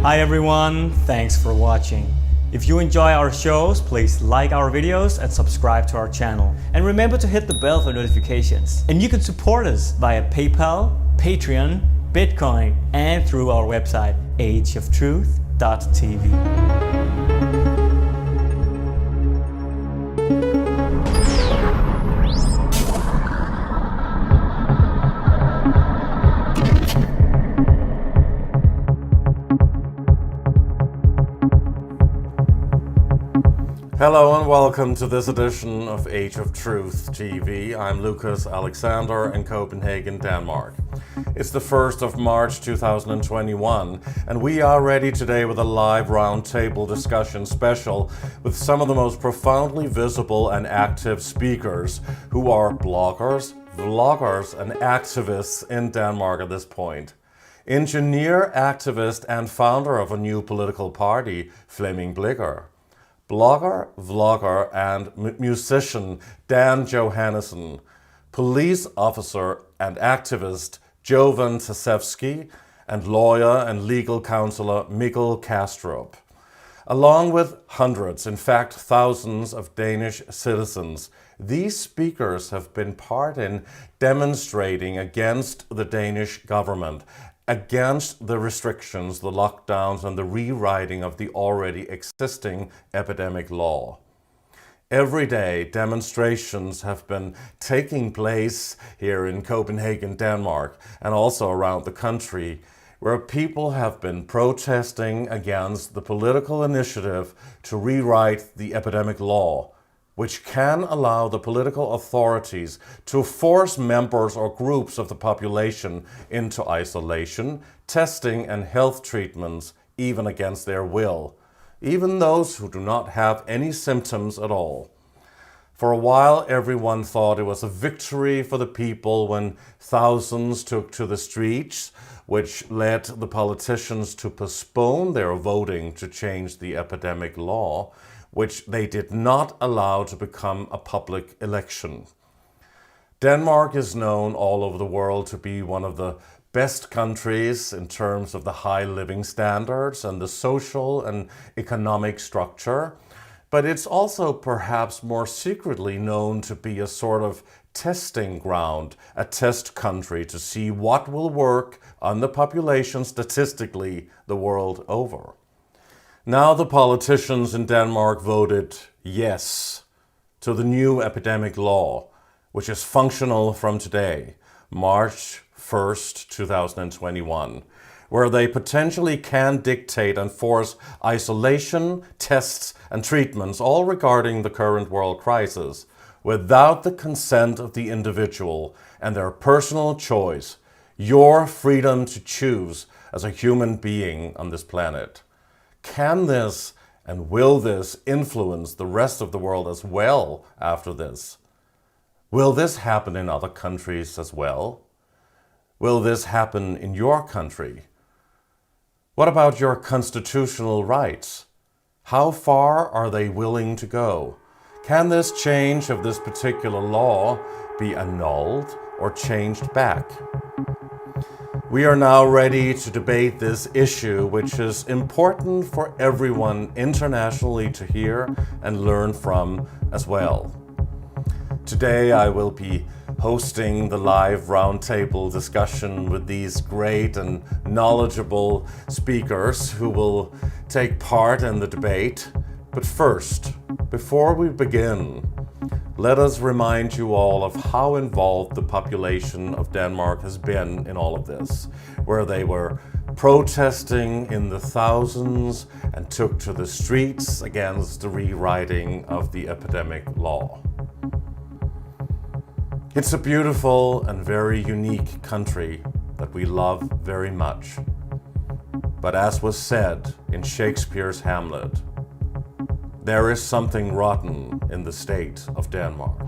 Hi everyone, thanks for watching. If you enjoy our shows, please like our videos and subscribe to our channel. And remember to hit the bell for notifications. And you can support us via PayPal, Patreon, Bitcoin, and through our website, ageoftruth.tv. Hello and welcome to this edition of Age of Truth TV. I'm Lucas Alexander in Copenhagen, Denmark. It's the 1st of March 2021 and we are ready today with a live roundtable discussion special with some of the most profoundly visible and active speakers who are bloggers, vloggers and activists in Denmark at this point. Engineer, activist and founder of a new political party, FLEMMING BLICHER. Blogger, vlogger and musician Dan JOHANNESSON, police officer and activist JOVAN TASEVSKI, and lawyer and legal counsellor MIKKEL KAASTRUP. Along with hundreds, in fact thousands of Danish citizens, these speakers have been part in demonstrating against the Danish government, against the restrictions, the lockdowns and the rewriting of the already existing epidemic law. Every day demonstrations have been taking place here in Copenhagen, Denmark and also around the country where people have been protesting against the political initiative to rewrite the epidemic law, which can allow the political authorities to force members or groups of the population into isolation, testing and health treatments even against their will, even those who do not have any symptoms at all. For a while, everyone thought it was a victory for the people when thousands took to the streets, which led the politicians to postpone their voting to change the epidemic law, which they did not allow to become a public election. Denmark is known all over the world to be one of the best countries in terms of the high living standards and the social and economic structure, but it's also perhaps more secretly known to be a sort of testing ground, a test country to see what will work on the population statistically the world over. Now the politicians in Denmark voted yes to the new epidemic law, which is functional from today, March 1st, 2021, where they potentially can dictate and force isolation, tests and treatments, all regarding the current world crisis, without the consent of the individual and their personal choice, your freedom to choose as a human being on this planet. Can this and will this influence the rest of the world as well after this? Will this happen in other countries as well? Will this happen in your country? What about your constitutional rights? How far are they willing to go? Can this change of this particular law be annulled or changed back? We are now ready to debate this issue, which is important for everyone internationally to hear and learn from as well. Today I will be hosting the live roundtable discussion with these great and knowledgeable speakers who will take part in the debate. But first, before we begin, let us remind you all of how involved the population of Denmark has been in all of this, where they were protesting in the thousands and took to the streets against the rewriting of the epidemic law. It's a beautiful and very unique country that we love very much. But as was said in Shakespeare's Hamlet, there is something rotten in the state of Denmark.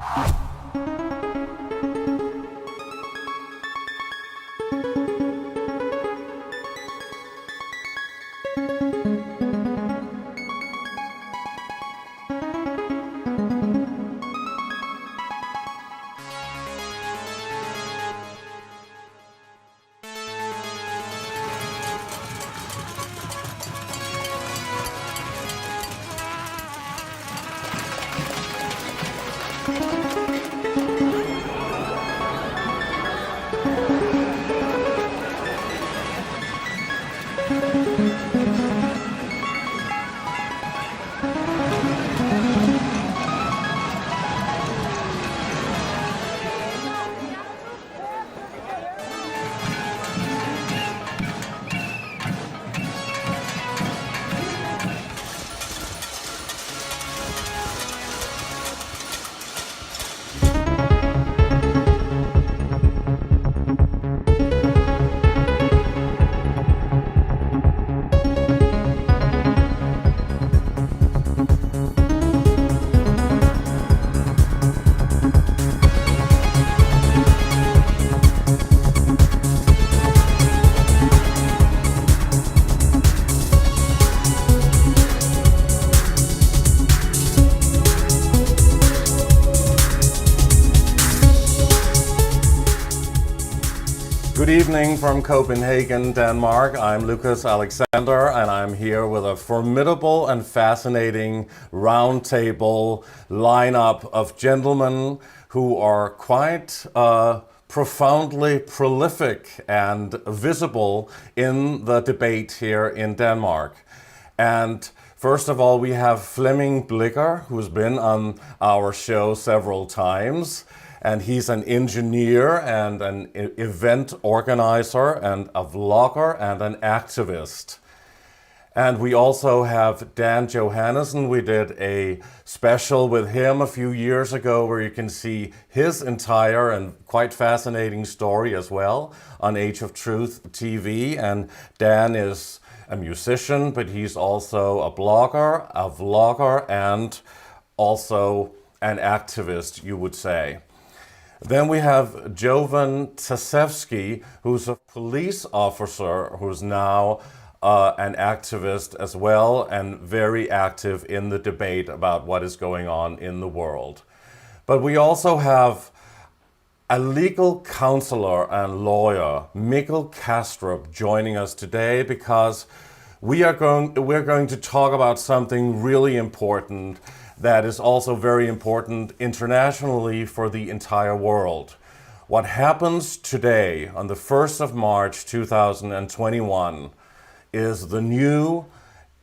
Good evening from Copenhagen, Denmark. I'm Lucas Alexander, and I'm here with a formidable and fascinating roundtable lineup of gentlemen who are quite profoundly prolific and visible in the debate here in Denmark. And first of all, we have Flemming BLICHER, who's been on our show several times. And he's an engineer and an event organizer and a vlogger and an activist. And we also have Dan Johannesson. We did a special with him a few years ago where you can see his entire and quite fascinating story as well on Age of Truth TV. And Dan is a musician, but he's also a blogger, a vlogger, and also an activist, you would say. Then we have JOVAN TASEVSKI, who's a police officer who's now an activist as well and very active in the debate about what is going on in the world. But we also have a legal counselor and lawyer, MIKKEL KAASTRUP, joining us today because we're going to talk about something really important that is also very important internationally for the entire world. What happens today on the 1st of March 2021 is the new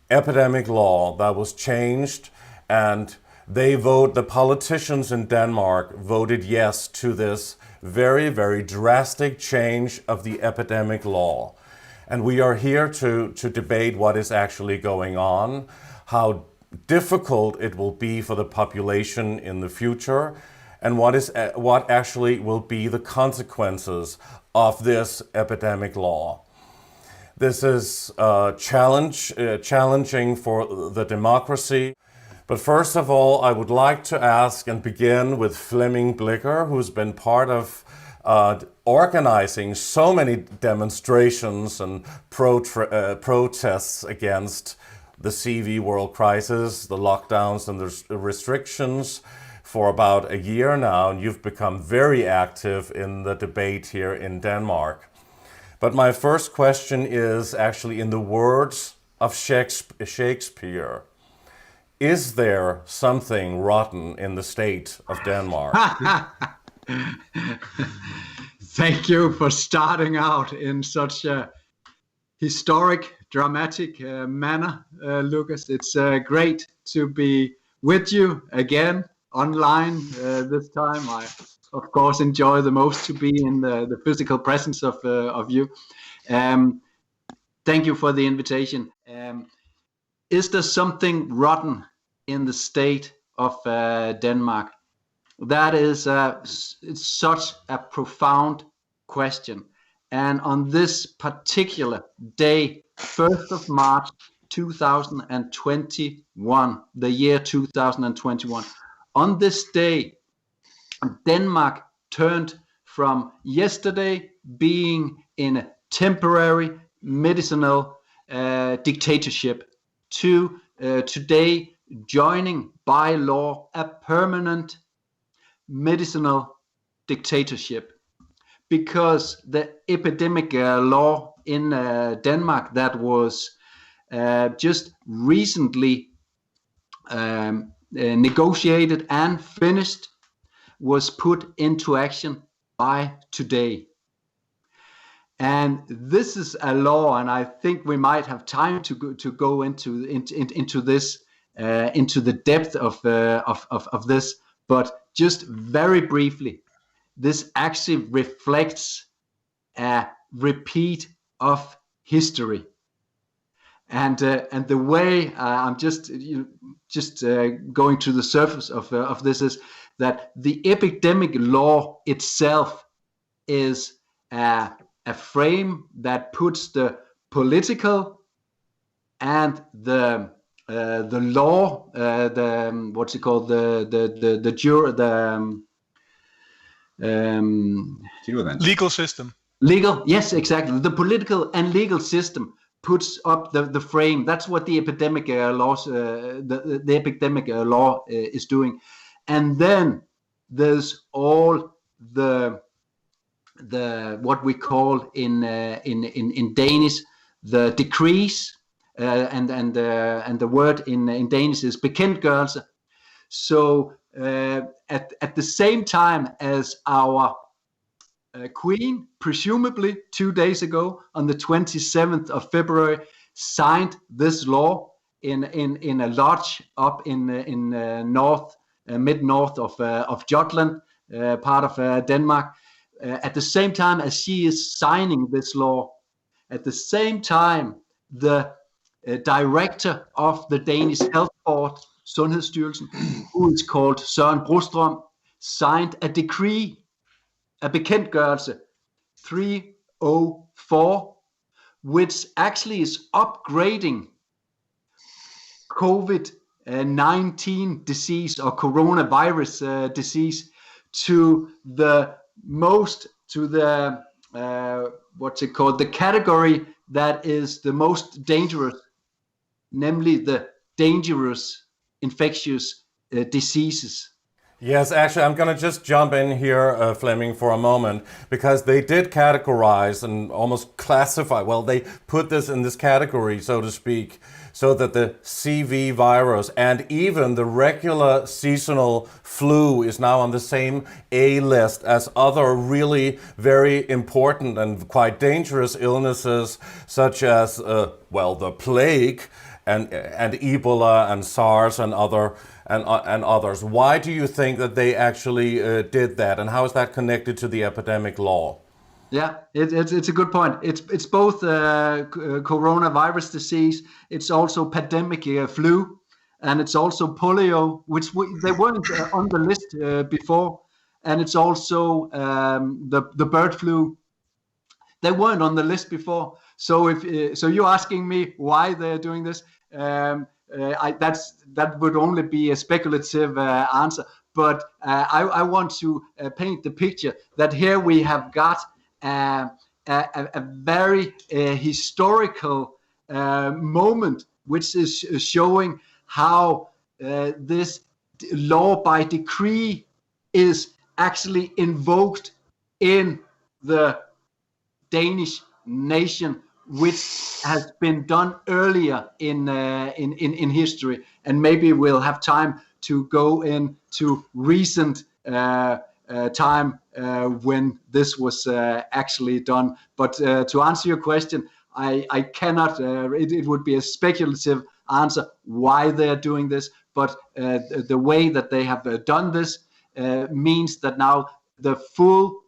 epidemic law that was changed, and the politicians in Denmark voted yes to this very, very drastic change of the epidemic law. And we are here to debate what is actually going on, how difficult it will be for the population in the future, and what actually will be the consequences of this epidemic law. This is challenging for the democracy. But first of all, I would like to ask and begin with Flemming BLICHER, who's been part of organizing so many demonstrations and protests against the CV world crisis, the lockdowns and the restrictions for about a year now, and you've become very active in the debate here in Denmark. But my first question is actually in the words of Shakespeare. Is there something rotten in the state of Denmark? Thank you for starting out in such a historic, dramatic manner, Lucas. It's great to be with you again online this time. I, of course, enjoy the most to be in the physical presence of you. Thank you for the invitation. Is there something rotten in the state of Denmark? That is it's such a profound question. And on this particular day, 1st of March 2021, the year 2021, on this day, Denmark turned from yesterday being in a temporary medicinal dictatorship to today joining by law a permanent medicinal dictatorship, because the epidemic law in Denmark that was just recently negotiated and finished was put into action by today. And this is a law, and I think we might have time to go into this, into the depth of this, but just very briefly, this actually reflects a repeat of history, and the way I'm just going to the surface of this is that the epidemic law itself is a frame that puts the political and the law, what's it called, the legal system. Legal, yes, exactly. The political and legal system puts up the frame. That's what the epidemic laws, the epidemic law is doing. And then there's all the what we call in Danish the decrees, and the word in Danish is bekendtgørelse. So at the same time as our Queen, presumably 2 days ago, on the 27th of February, signed this law in a lodge up in mid-north of Jutland, part of Denmark. At the same time as she is signing this law, at the same time, the director of the Danish Health Board, Sundhedsstyrelsen, who is called Søren Brostrøm, signed a decree, a bekendtgørelse 304, which actually is upgrading COVID-19 disease or coronavirus disease to the the category that is the most dangerous, namely the dangerous infectious diseases. Yes, actually, I'm going to just jump in here, Flemming, for a moment, because they did categorize and almost classify, well, they put this in this category, so to speak, so that the CV virus and even the regular seasonal flu is now on the same A list as other really very important and quite dangerous illnesses, such as, the plague and Ebola and SARS and others. Why do you think that they actually did that, and how is that connected to the epidemic law? Yeah, it's a good point. It's both coronavirus disease. It's also pandemic flu, and it's also polio, which they weren't on the list before, and it's also the bird flu. They weren't on the list before. So so you're asking me why they're doing this? That would only be a speculative answer, but I want to paint the picture that here we have got a very historical moment, which is showing how this law by decree is actually invoked in the Danish nation, which has been done earlier in history, and maybe we'll have time to go into recent time when this was actually done. But to answer your question, I cannot. It would be a speculative answer why they're doing this, but the way that they have done this means that now the full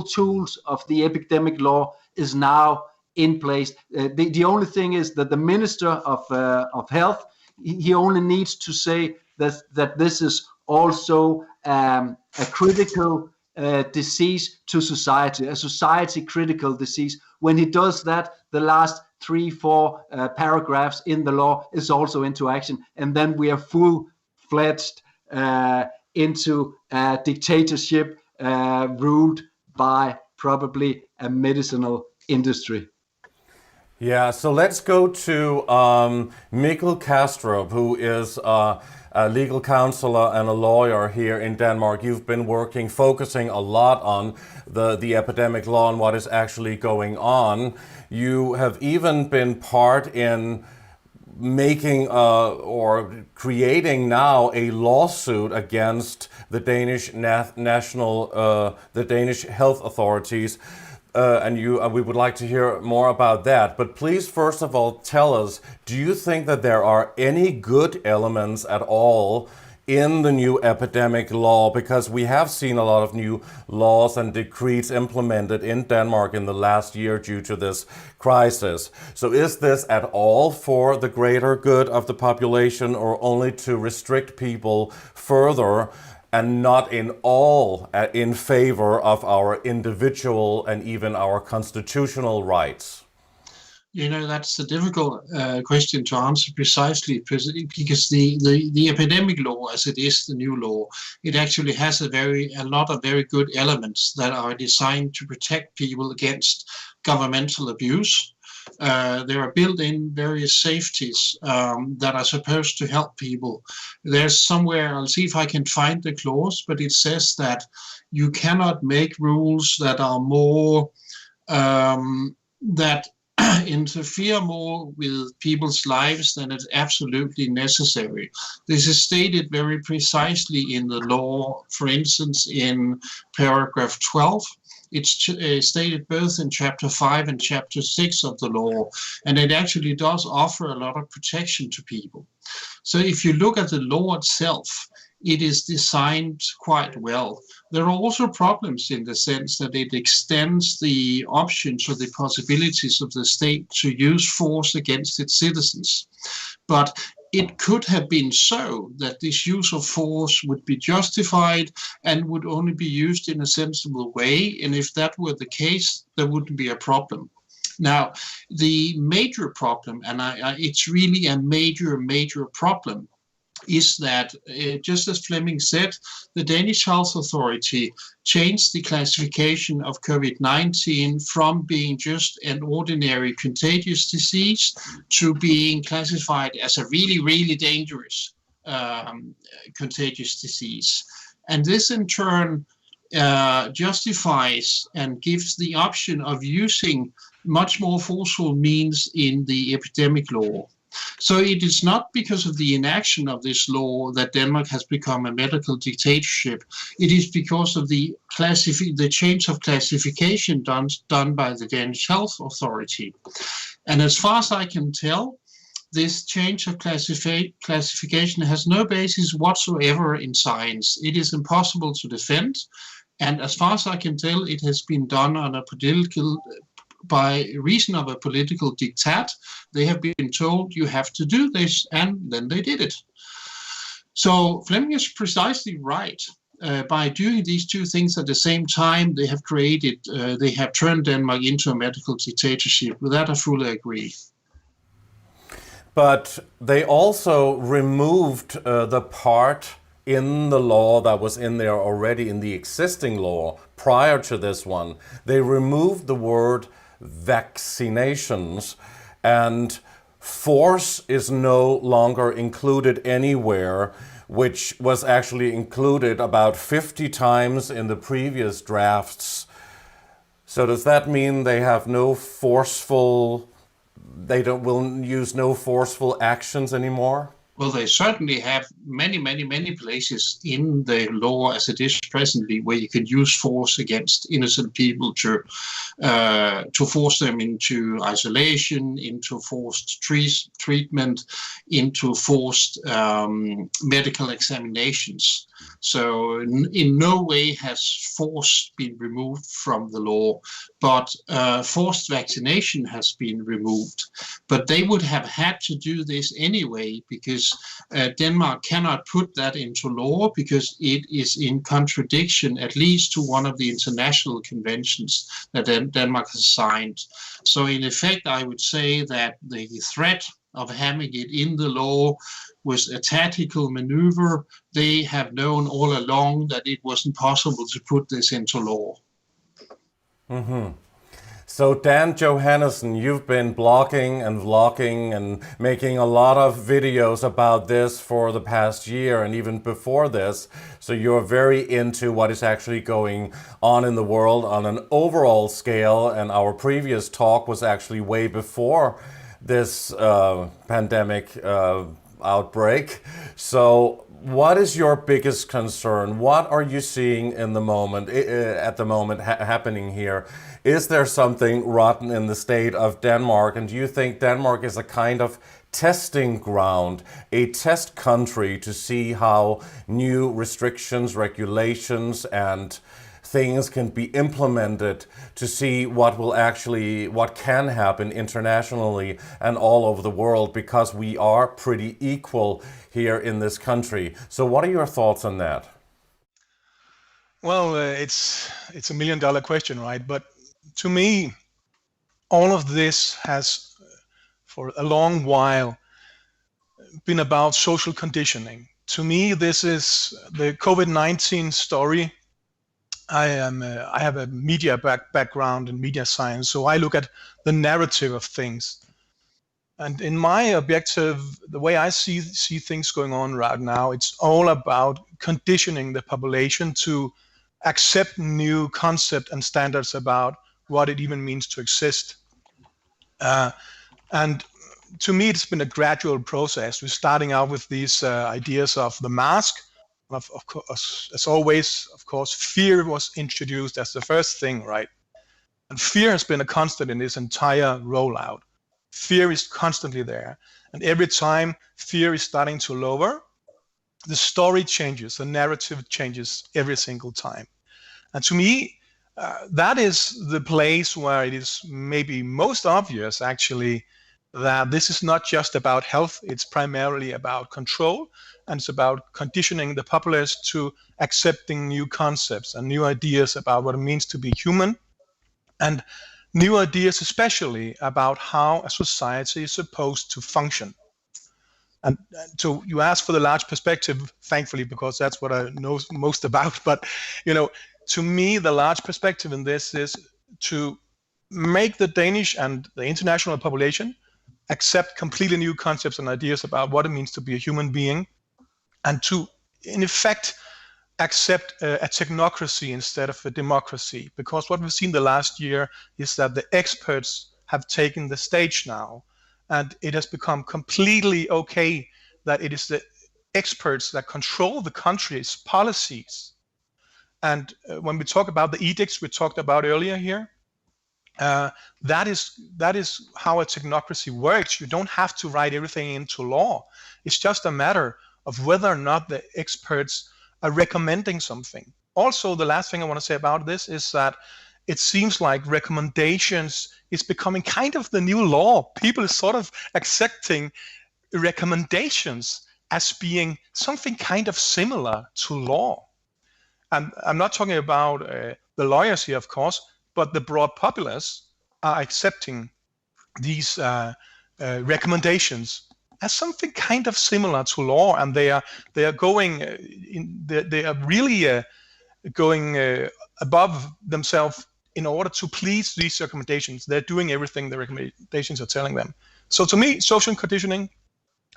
tools of the epidemic law is now in place. The only thing is that the Minister of Health, he only needs to say that this is also a critical disease to society, a society critical disease. When he does that, the last 3-4 paragraphs in the law is also into action, and then we are full-fledged into a dictatorship ruled by probably a medicinal industry. Yeah, so let's go to MIKKEL KAASTRUP, who is a legal counselor and a lawyer here in Denmark. You've been focusing a lot on the epidemic law and what is actually going on. You have even been part in making or creating now a lawsuit against the Danish the Danish health authorities. And we would like to hear more about that. But please, first of all, tell us, do you think that there are any good elements at all in the new epidemic law? Because we have seen a lot of new laws and decrees implemented in Denmark in the last year due to this crisis. So is this at all for the greater good of the population, or only to restrict people further, and not in all in favor of our individual and even our constitutional rights? You know, that's a difficult question to answer precisely, because the epidemic law, as it is the new law, it actually has a lot of very good elements that are designed to protect people against governmental abuse. there are built-in various safeties that are supposed to help people. There's somewhere, I'll see if I can find the clause, but it says that you cannot make rules that are more, that interfere more with people's lives than is absolutely necessary. This is stated very precisely in the law, for instance, in paragraph 12. It's stated both in chapter 5 and chapter 6 of the law, and it actually does offer a lot of protection to people. So if you look at the law itself, it is designed quite well. There are also problems in the sense that it extends the options or the possibilities of the state to use force against its citizens. But it could have been so that this use of force would be justified and would only be used in a sensible way. And if that were the case, there wouldn't be a problem. Now, the major problem, and it's really a major problem, is that, just as Flemming said, the Danish Health Authority changed the classification of COVID-19 from being just an ordinary contagious disease to being classified as a really dangerous contagious disease. And this in turn justifies and gives the option of using much more forceful means in the epidemic law. So it is not because of the inaction of this law that Denmark has become a medical dictatorship. It is because of the change of classification done by the Danish Health Authority. And as far as I can tell, this change of classification has no basis whatsoever in science. It is impossible to defend. And as far as I can tell, it has been done on a by reason of a political diktat. They have been told you have to do this, and then they did it. So Flemming is precisely right. By doing these two things at the same time, they have turned Denmark into a medical dictatorship. With that, I fully agree. But they also removed the part in the law that was in there already in the existing law prior to this one. They removed the word vaccinations, and force is no longer included anywhere, which was actually included about 50 times in the previous drafts. So does that mean they have no forceful, will use no forceful actions anymore? Well, they certainly have many places in the law as it is presently where you can use force against innocent people to force them into isolation, into forced treatment, into forced medical examinations. So in no way has force been removed from the law, but forced vaccination has been removed. But they would have had to do this anyway, because Denmark cannot put that into law because it is in contradiction at least to one of the international conventions that Denmark has signed. So in effect, I would say that the threat of having it in the law was a tactical maneuver. They have known all along that it wasn't possible to put this into law. Mm-hmm. So Dan Johannesson, you've been blogging and vlogging and making a lot of videos about this for the past year and even before this. So you're very into what is actually going on in the world on an overall scale. And our previous talk was actually way before this pandemic outbreak. So what is your biggest concern? What are you seeing in the moment, at the moment happening here? Is there something rotten in the state of Denmark? And do you think Denmark is a kind of testing ground, a test country to see how new restrictions, regulations, and things can be implemented to see what can happen internationally and all over the world, because we are pretty equal here in this country. So what are your thoughts on that? Well, it's a $1 million question, right? But to me, all of this has for a long while been about social conditioning. To me, this is the COVID-19 story I have a media background in media science, so I look at the narrative of things. And in my objective, the way I see things going on right now, it's all about conditioning the population to accept new concepts and standards about what it even means to exist. And to me, it's been a gradual process. We're starting out with these ideas of the mask. Of course, as always, of course, fear was introduced as the first thing, right? And fear has been a constant in this entire rollout. Fear is constantly there. And every time fear is starting to lower, the story changes, the narrative changes every single time. And to me, that is the place where it is maybe most obvious, actually, that this is not just about health, it's primarily about control, and it's about conditioning the populace to accepting new concepts and new ideas about what it means to be human, and new ideas especially about how a society is supposed to function. And so you asked for the large perspective, thankfully, because that's what I know most about. But, you know, to me, the large perspective in this is to make the Danish and the international population accept completely new concepts and ideas about what it means to be a human being, and to, in effect, accept a technocracy instead of a democracy. Because what we've seen the last year is that the experts have taken the stage now, and it has become completely okay that it is the experts that control the country's policies. And when we talk about the edicts we talked about earlier here, that is how a technocracy works. You don't have to write everything into law. It's just a matter of whether or not the experts are recommending something. Also, the last thing I want to say about this is that it seems like recommendations is becoming kind of the new law. People are sort of accepting recommendations as being something kind of similar to law. And I'm not talking about the lawyers here, of course, but the broad populace are accepting these recommendations as something kind of similar to law, and they are going they are really going above themselves in order to please these recommendations. They're doing everything the recommendations are telling them. So to me, social conditioning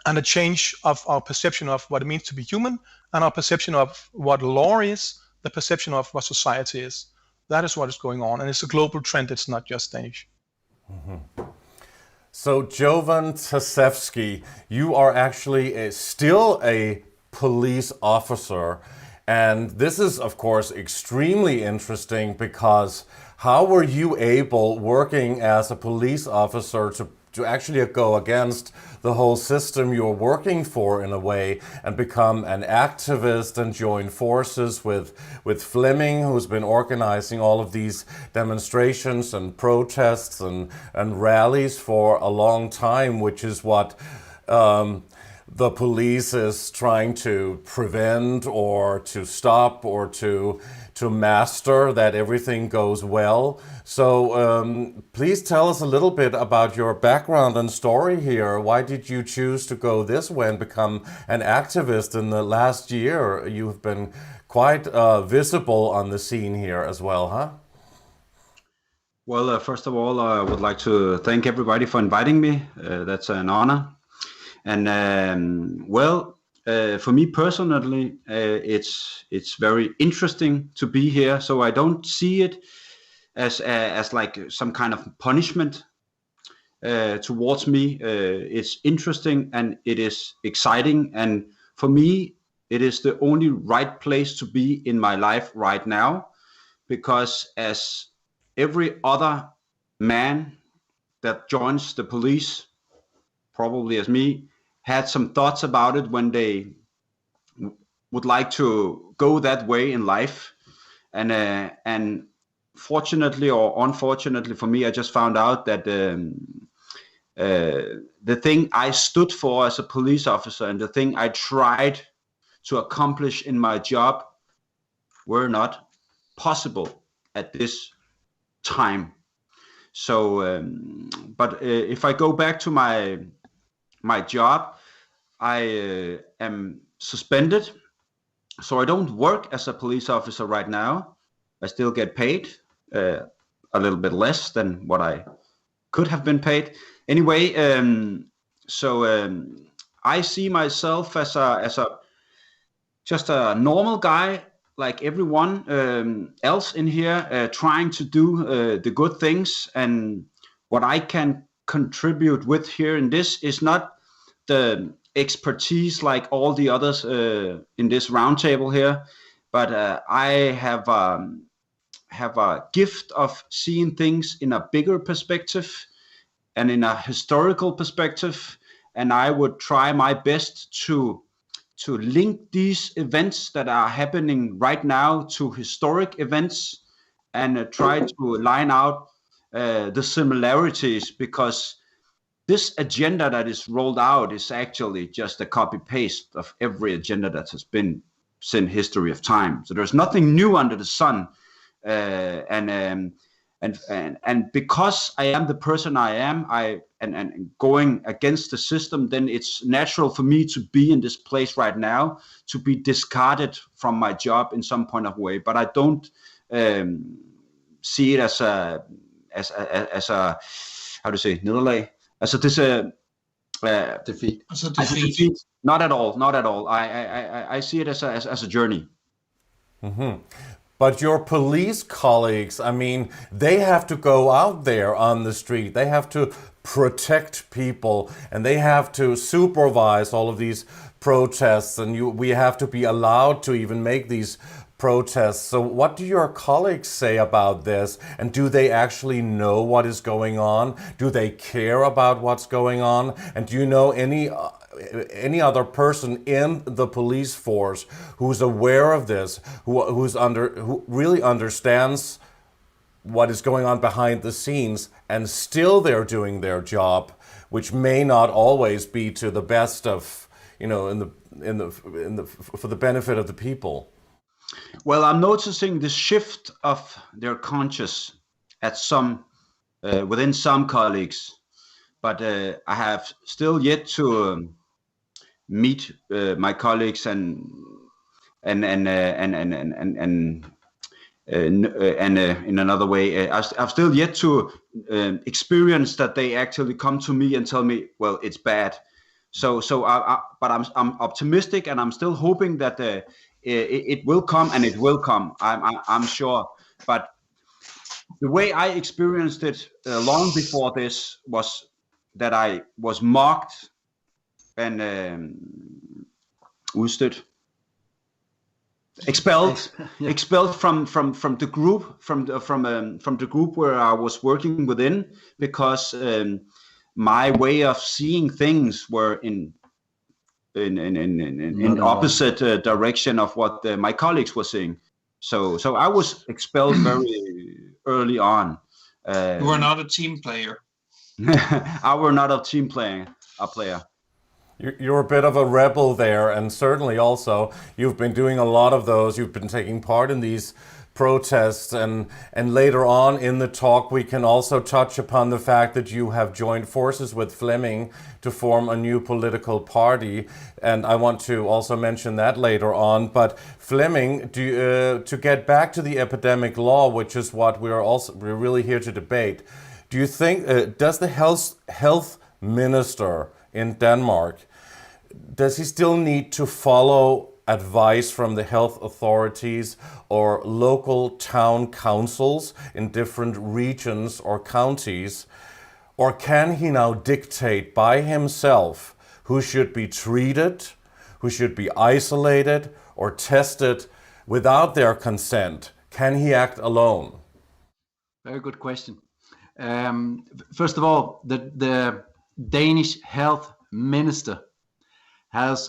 and a change of our perception of what it means to be human, and our perception of what law is, the perception of what society is. That is what is going on, and it's a global trend. It's not just Danish. Mm-hmm. So, Jovan TASEVSKI, you are actually still a police officer, and this is, of course, extremely interesting because how were you able, working as a police officer, to actually go against the whole system you're working for in a way and become an activist and join forces with FLEMMING, who's been organizing all of these demonstrations and protests and rallies for a long time, which is what the police is trying to prevent or to stop or to master, that everything goes well. So please tell us a little bit about your background and story here. Why did you choose to go this way and become an activist in the last year? You've been quite visible on the scene here as well, huh? Well, first of all, I would like to thank everybody for inviting me. That's an honor. And for me personally, it's very interesting to be here. So I don't see it as like some kind of punishment towards me. It's interesting and it is exciting, and for me, it is the only right place to be in my life right now, because as every other man that joins the police, probably as me, had some thoughts about it when they would like to go that way in life, and fortunately or unfortunately for me, I just found out that the thing I stood for as a police officer and the thing I tried to accomplish in my job were not possible at this time. So, but if I go back to my job, I am suspended, so I don't work as a police officer right now. I still get paid a little bit less than what I could have been paid. Anyway, I see myself as just a normal guy, like everyone else in here, trying to do the good things. And what I can contribute with here in this is not the expertise like all the others in this roundtable here, but I have a gift of seeing things in a bigger perspective and in a historical perspective, and I would try my best to link these events that are happening right now to historic events and try to line out the similarities, because this agenda that is rolled out is actually just a copy paste of every agenda that has been since history of time. So there's nothing new under the sun, and because I am the person I am, and going against the system, then it's natural for me to be in this place right now, to be discarded from my job in some point of way. But I don't see it as a how to say nederlag, as a defeat. As a defeat. Not at all. I see it as a journey. Mm-hmm. But your police colleagues, I mean, they have to go out there on the street. They have to protect people, and they have to supervise all of these protests, and we have to be allowed to even make these protests. So what do your colleagues say about this? And do they actually know what is going on? Do they care about what's going on? And do you know any other person in the police force who's aware of this, who really understands what is going on behind the scenes, and still they're doing their job, which may not always be to the best of, for the benefit of the people? Well, I'm noticing the shift of their conscience at some within some colleagues, but I have still yet to meet my colleagues and in another way. I've still yet to experience that they actually come to me and tell me, well, it's bad. But I'm optimistic, and I'm still hoping that it will come, and it will come. I'm sure. But the way I experienced it long before this was that I was mocked and expelled from the group, from the group where I was working within, because my way of seeing things were in opposite direction of what my colleagues were saying. So I was expelled very early on. You were not a team player. I were not a team player. You're a bit of a rebel there, and certainly also you've been doing a lot of those. You've been taking part in these protests, and later on in the talk we can also touch upon the fact that you have joined forces with FLEMMING to form a new political party, and I want to also mention that later on. But FLEMMING, to get back to the epidemic law, which is what we're really here to debate, do you think does the health minister in Denmark, does he still need to follow advice from the health authorities or local town councils in different regions or counties? Or can he now dictate by himself who should be treated, who should be isolated or tested without their consent? Can he act alone? Very good question. First of all, the Danish health minister has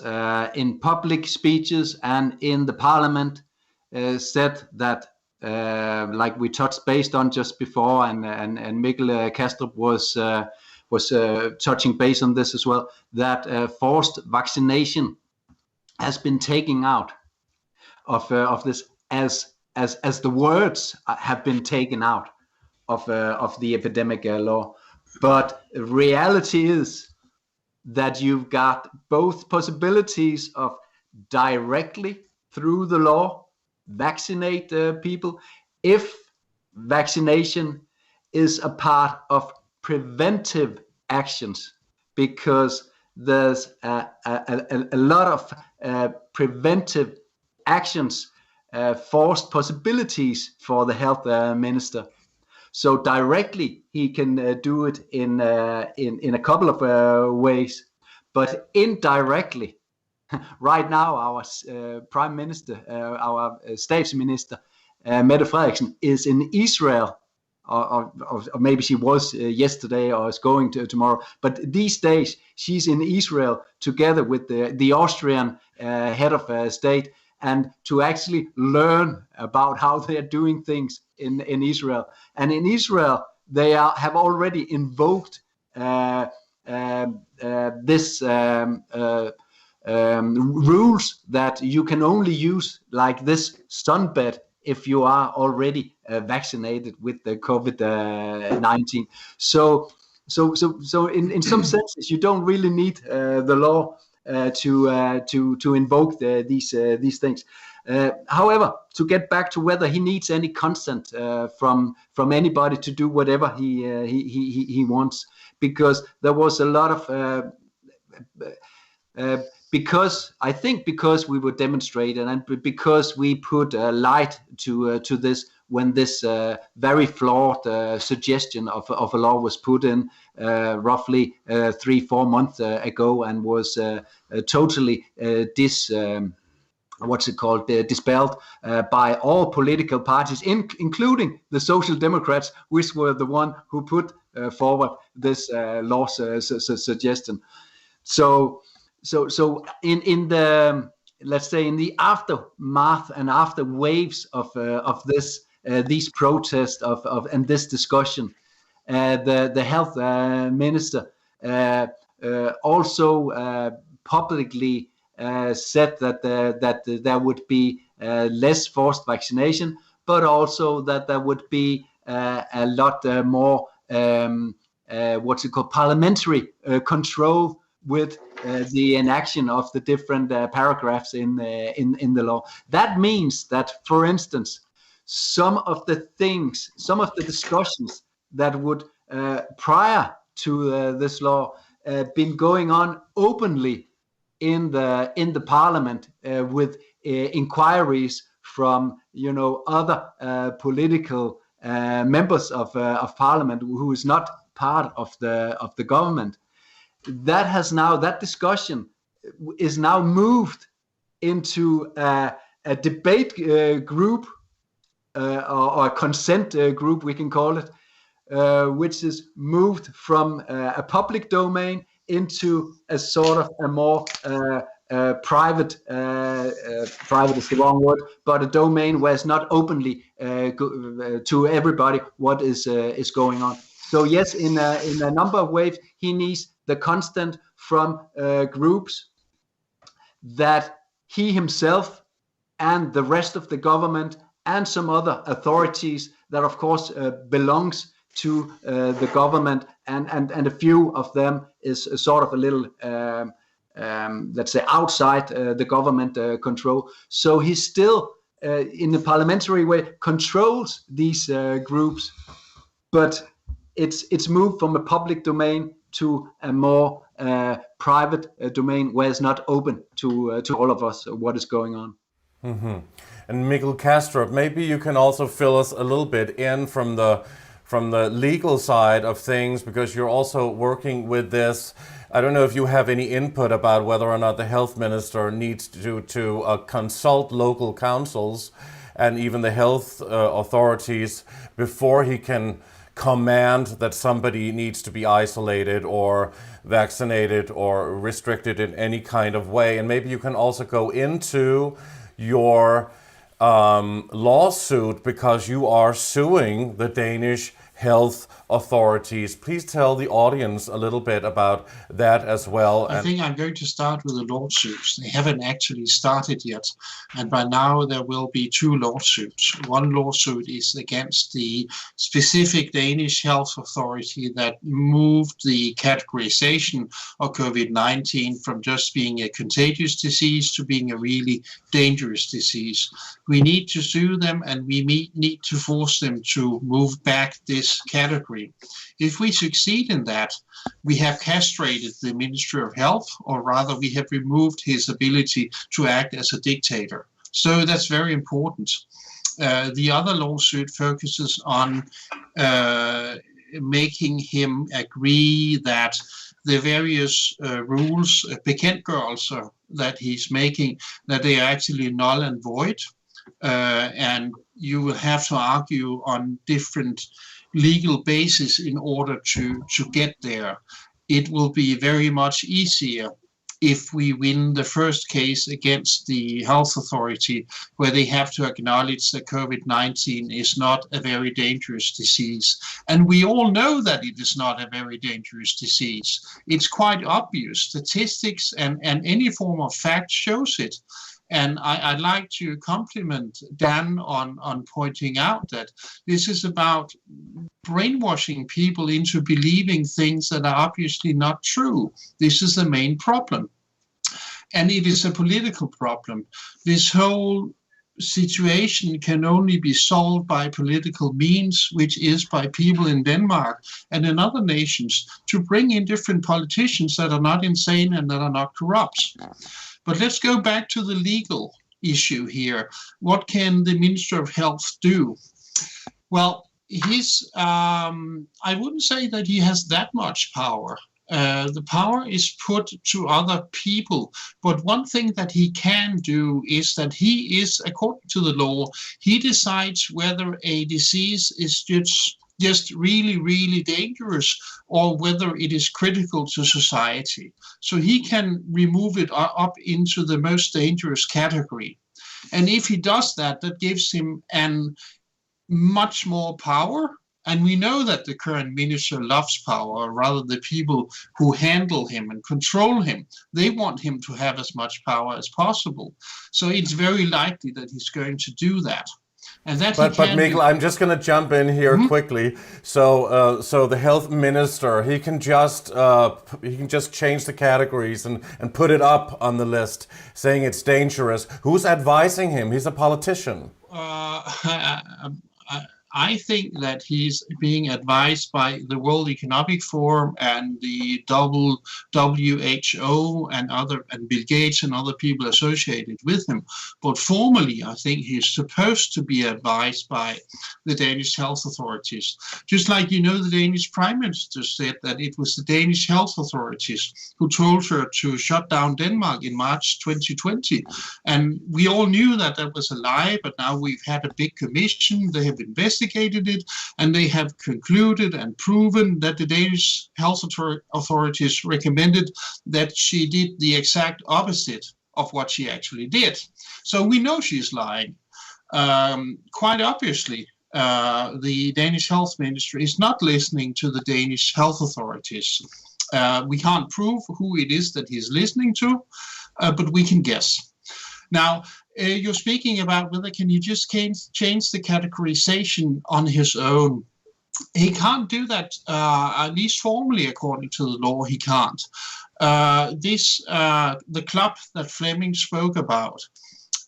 in public speeches and in the parliament said that, like we touched based on just before, and MIKKEL KAASTRUP was touching base on this as well, that forced vaccination has been taken out of this, as the words have been taken out of the epidemic law. But reality is that you've got both possibilities of directly through the law vaccinate people, if vaccination is a part of preventive actions, because there's a lot of preventive actions, forced possibilities for the health minister. So directly he can do it in a couple of ways, but indirectly, right now our prime minister, our statsminister, Mette Frederiksen, is in Israel, or maybe she was yesterday or is going to tomorrow. But these days she's in Israel together with the Austrian head of state, and to actually learn about how they are doing things in Israel. And in Israel, they have already invoked this rules that you can only use like this sunbed if you are already vaccinated with the COVID-19. So in some senses, you don't really need the law to invoke these things. However, to get back to whether he needs any consent from anybody to do whatever he wants, because there was a lot of because we were demonstrating and because we put light to this when this very flawed suggestion of a law was put in roughly 3-4 months ago, and was totally dispelled by all political parties, including the Social Democrats, which were the one who put forward this law suggestion. So in the, let's say, in the aftermath and after waves of this these protests and this discussion, the health minister also publicly said that there would be less forced vaccination, but also that there would be a lot more parliamentary control with the enaction of the different paragraphs in the law. That means that, for instance, some of the discussions that would prior to this law been going on openly in the parliament with inquiries from other political members of parliament who is not part of the government. That discussion is now moved into a debate group or a consent group, we can call it, which is moved from a public domain into a sort of a more private is the wrong word, but a domain where it's not openly to everybody what is going on. So yes, in a number of ways, he needs the consent from groups that he himself and the rest of the government and some other authorities that of course belongs to the government, and a few of them is sort of a little let's say outside the government control. So he still in the parliamentary way controls these groups, but it's moved from a public domain to a more private domain where it's not open to all of us what is going on. Mm-hmm. And MIKKEL KAASTRUP, maybe you can also fill us a little bit in from the legal side of things, because you're also working with this. I don't know if you have any input about whether or not the health minister needs to consult local councils and even the health authorities before he can command that somebody needs to be isolated or vaccinated or restricted in any kind of way. And maybe you can also go into your lawsuit, because you are suing the Danish health authorities. Please tell the audience a little bit about that as well. I think I'm going to start with the lawsuits. They haven't actually started yet, and by now there will be 2 lawsuits. One lawsuit is against the specific Danish health authority that moved the categorization of COVID-19 from just being a contagious disease to being a really dangerous disease. We need to sue them, and we need to force them to move back this category. If we succeed in that, we have castrated the Ministry of Health, or rather we have removed his ability to act as a dictator. So that's very important. The other lawsuit focuses on making him agree that the various rules, bekendtgørelser, that he's making, that they are actually null and void. And you will have to argue on different legal basis in order to get there. It will be very much easier if we win the first case against the health authority, where they have to acknowledge that COVID-19 is not a very dangerous disease. And we all know that it is not a very dangerous disease. It's quite obvious. Statistics and any form of fact shows it. And I'd like to compliment Dan on pointing out that this is about brainwashing people into believing things that are obviously not true. This is the main problem. And it is a political problem. This whole situation can only be solved by political means, which is by people in Denmark and in other nations to bring in different politicians that are not insane and that are not corrupt. But let's go back to the legal issue here. What can the Minister of Health do? Well, I wouldn't say that he has that much power. The power is put to other people. But one thing that he can do is that he is, according to the law, he decides whether a disease is just really, really dangerous or whether it is critical to society. So he can remove it up into the most dangerous category. And if he does that, that gives him much more power. And we know that the current minister loves power, or rather the people who handle him and control him. They want him to have as much power as possible. So it's very likely that he's going to do that. And that but Mikkel, I'm just going to jump in here quickly. So, so the health minister, he can just change the categories and put it up on the list, saying it's dangerous. Who's advising him? He's a politician. I think that he's being advised by the World Economic Forum and the WHO and Bill Gates and other people associated with him. But formally, I think he's supposed to be advised by the Danish health authorities. Just like, you know, the Danish Prime Minister said that it was the Danish health authorities who told her to shut down Denmark in March 2020. And we all knew that that was a lie, but now we've had a big commission. They have investigated it, and they have concluded and proven that the Danish health authorities recommended that she did the exact opposite of what she actually did. So we know she's lying. Quite obviously, the Danish health ministry is not listening to the Danish health authorities. We can't prove who it is that he's listening to, but we can guess. Now, you're speaking about whether can he just change the categorization on his own. He can't do that, at least formally, according to the law, he can't. The club that Flemming spoke about,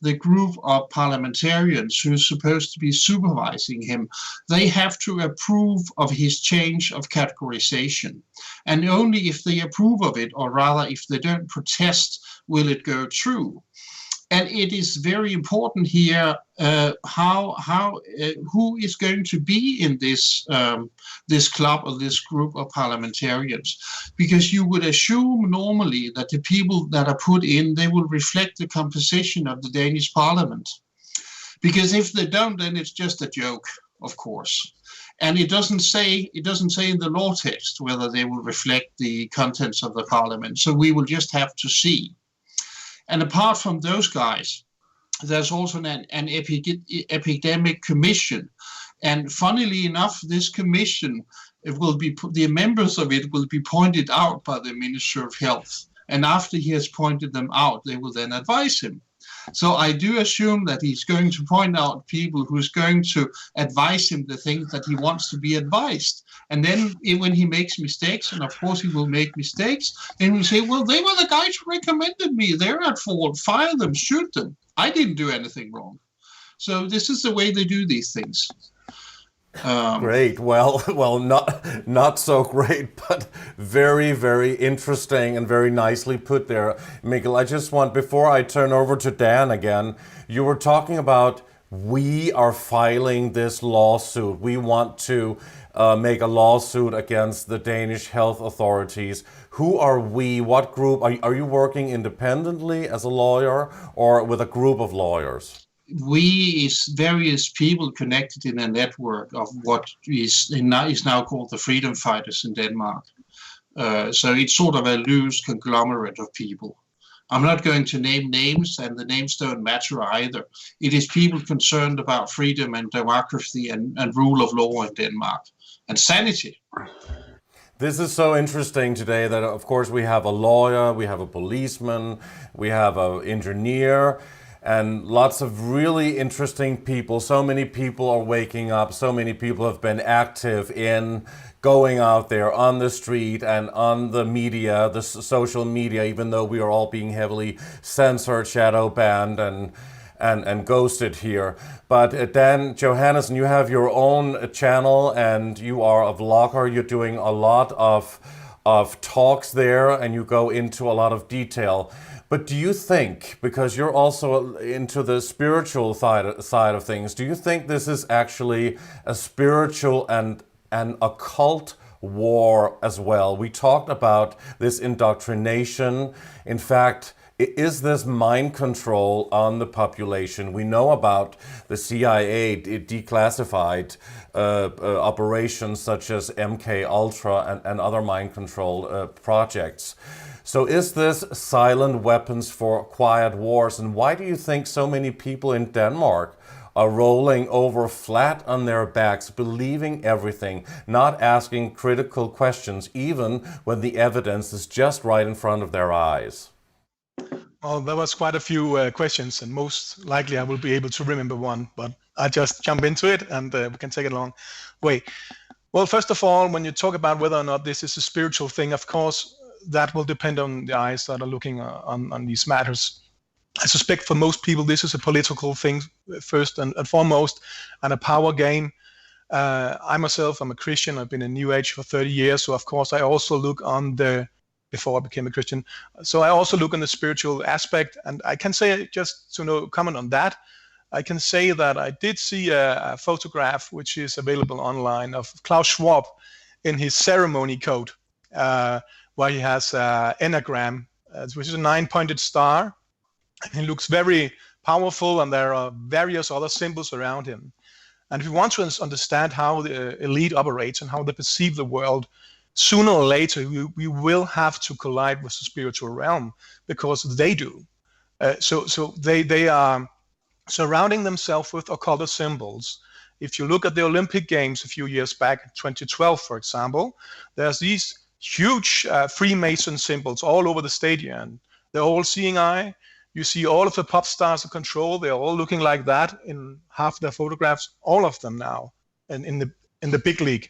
the group of parliamentarians who's supposed to be supervising him, they have to approve of his change of categorization. And only if they approve of it, or rather if they don't protest, will it go through. And it is very important here who is going to be in this club or this group of parliamentarians, because you would assume normally that the people that are put in, they will reflect the composition of the Danish parliament. Because if they don't, then it's just a joke, of course. And it doesn't say in the law text whether they will reflect the contents of the parliament. So we will just have to see. And apart from those guys, there's also an epidemic commission. And funnily enough, this commission, the members of it will be pointed out by the Minister of Health. And after he has pointed them out, they will then advise him. So I do assume that he's going to point out people who's going to advise him the things that he wants to be advised. And then when he makes mistakes, and of course he will make mistakes, then we'll say, well, they were the guys who recommended me. They're at fault. Fire them, shoot them. I didn't do anything wrong. So this is the way they do these things. Great. Well, not so great, but very, very interesting and very nicely put there. Mikkel, I just want, before I turn over to Dan again, you were talking about we are filing this lawsuit. We want to make a lawsuit against the Danish health authorities. Who are we? What group? Are you working independently as a lawyer or with a group of lawyers? We is various people connected in a network of what is now called the freedom fighters in Denmark. So it's sort of a loose conglomerate of people. I'm not going to name names, and the names don't matter either. It is people concerned about freedom and democracy and rule of law in Denmark and sanity. This is so interesting today that, of course, we have a lawyer, we have a policeman, we have an engineer, and lots of really interesting people. So many people are waking up. So many people have been active in going out there on the street and on the media, the social media, even though we are all being heavily censored, shadow banned, and ghosted here. But Dan Johannesson, you have your own channel and you are a vlogger. You're doing a lot of talks there and you go into a lot of detail. But do you think, because you're also into the spiritual side of things, do you think this is actually a spiritual and an occult war as well? We talked about this indoctrination. In fact, is this mind control on the population? We know about the CIA declassified operations such as MK Ultra and other mind control projects. So is this silent weapons for quiet wars? And why do you think so many people in Denmark are rolling over flat on their backs, believing everything, not asking critical questions, even when the evidence is just right in front of their eyes? Well, there was quite a few questions, and most likely I will be able to remember one, but I just jump into it and we can take it along way. Well, first of all, when you talk about whether or not this is a spiritual thing, of course, that will depend on the eyes that are looking on these matters. I suspect for most people, this is a political thing first and foremost, and a power game. I myself, I'm a Christian. I've been in New Age for 30 years. So of course, I also look on before I became a Christian. So I also look on the spiritual aspect, and I can say, just to comment on that, I can say that I did see a photograph, which is available online, of Klaus Schwab in his ceremony coat, where he has an enneagram, which is a 9-pointed star. He looks very powerful, and there are various other symbols around him. And if you want to understand how the elite operates and how they perceive the world, sooner or later we will have to collide with the spiritual realm, because they do. So they are surrounding themselves with occult symbols. If you look at the Olympic Games a few years back, 2012, for example, there's these huge Freemason symbols all over the stadium. They're all seeing eye. You see all of the pop stars of control. They're all looking like that in half their photographs, all of them now, and in the big league.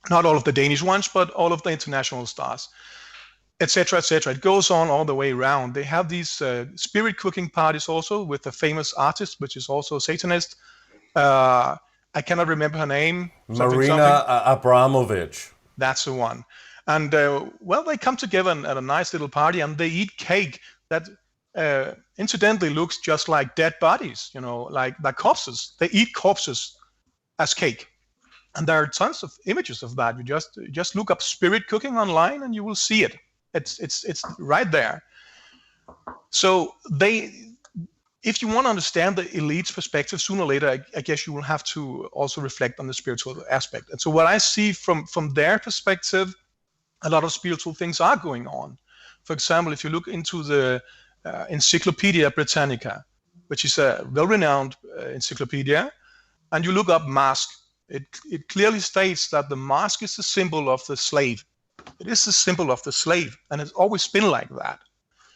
Not all of the Danish ones, but all of the international stars, etc., etc. It goes on all the way around. They have these spirit cooking parties also with a famous artist, which is also a Satanist. I cannot remember her name. Marina Abramovich. That's the one. And well, they come together at a nice little party and they eat cake that incidentally looks just like dead bodies, like corpses. They eat corpses as cake. And there are tons of images of that. You just look up spirit cooking online and you will see it. It's right there. So if you want to understand the elite's perspective, sooner or later, I guess you will have to also reflect on the spiritual aspect. And so what I see from their perspective, a lot of spiritual things are going on. For example, if you look into the Encyclopedia Britannica, which is a well-renowned encyclopedia, and you look up mask, it clearly states that the mask is the symbol of the slave. It is the symbol of the slave, and it's always been like that.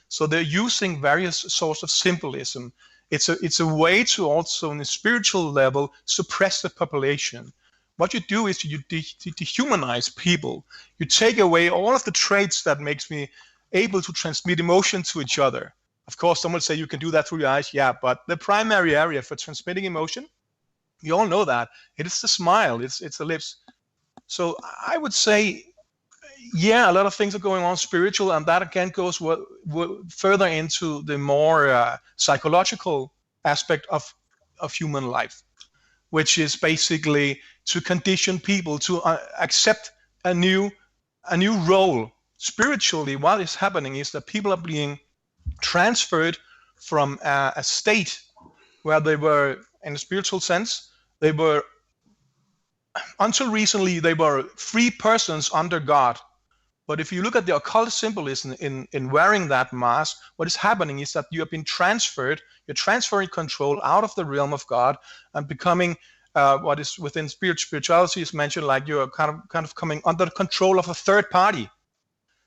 So they're using various sorts of symbolism. It's a way to also, on a spiritual level, suppress the population. What you do is you dehumanize people. You take away all of the traits that makes me able to transmit emotion to each other. Of course, some will say you can do that through your eyes. Yeah, but the primary area for transmitting emotion, you all know that, it is the smile, it's the lips. So I would say, yeah, a lot of things are going on spiritual, and that again goes further into the more psychological aspect of human life, which is basically to condition people to accept a new role. Spiritually, what is happening is that people are being transferred from a state where they were, in a spiritual sense, they were, until recently, they were free persons under God. But if you look at the occult symbolism in wearing that mask, what is happening is that you have been transferred, you're transferring control out of the realm of God and becoming what is within spirituality is mentioned, like you're kind of coming under the control of a third party.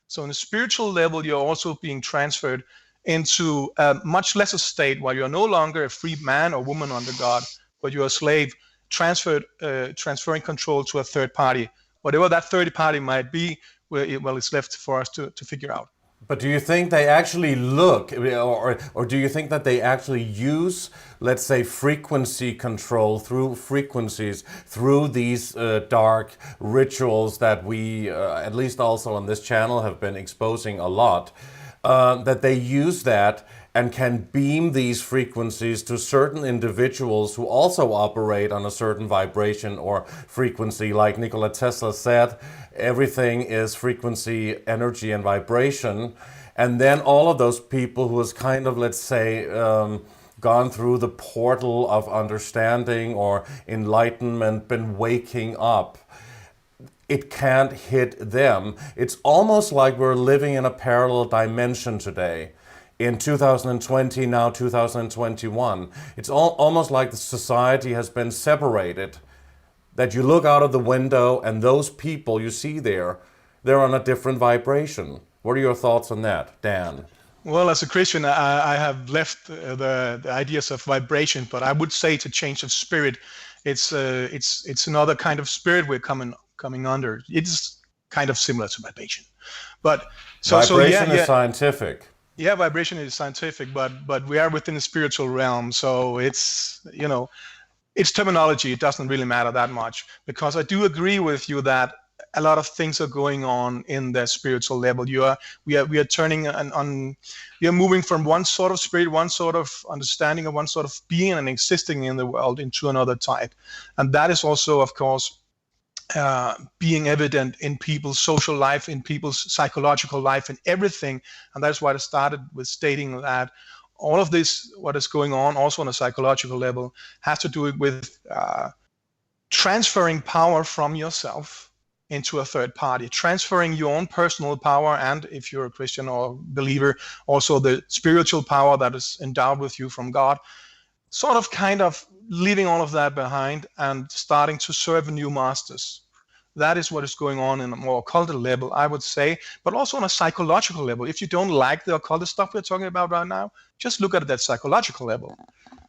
So on a spiritual level, you're also being transferred into a much lesser state where you're no longer a free man or woman under God, but you're a slave, transferring control to a third party. Whatever that third party might be, well, it's left for us to figure out. But do you think they actually look, or do you think that they actually use, let's say, frequency control through frequencies, through these dark rituals that we, at least also on this channel, have been exposing a lot, that they use that and can beam these frequencies to certain individuals who also operate on a certain vibration or frequency? Like Nikola Tesla said, everything is frequency, energy, and vibration. And then all of those people who has kind of, let's say, gone through the portal of understanding or enlightenment, been waking up, it can't hit them. It's almost like we're living in a parallel dimension today. In 2020, now 2021. It's almost like the society has been separated. That you look out of the window and those people you see there, they're on a different vibration. What are your thoughts on that, Dan? Well, as a Christian, I have left the ideas of vibration, but I would say it's a change of spirit. It's another kind of spirit we're coming under. It's kind of similar to vibration, but vibration is scientific. Yeah, vibration is scientific, but we are within the spiritual realm, so it's, you know, it's terminology. It doesn't really matter that much, because I do agree with you that a lot of things are going on in the spiritual level. We are turning we are moving from one sort of spirit, one sort of understanding, of one sort of being and existing in the world into another type, and that is also, of course, being evident in people's social life, in people's psychological life, and everything. And that's why I started with stating that all of this, what is going on also on a psychological level, has to do with transferring power from yourself into a third party, transferring your own personal power, and if you're a Christian or believer, also the spiritual power that is endowed with you from God, sort of kind of leaving all of that behind and starting to serve new masters. That is what is going on in a more occult level, I would say, but also on a psychological level. If you don't like the occult stuff we're talking about right now, just look at that psychological level,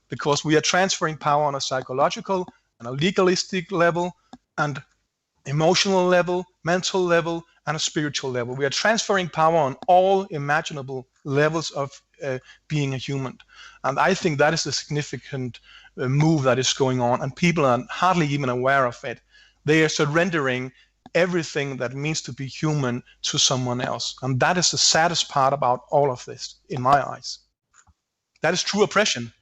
because we are transferring power on a psychological and a legalistic level and emotional level, mental level, and a spiritual level. We are transferring power on all imaginable levels of being a human. And I think that is a significant move that is going on, and people are hardly even aware of it. They are surrendering everything that means to be human to someone else. And that is the saddest part about all of this, in my eyes. That is true oppression.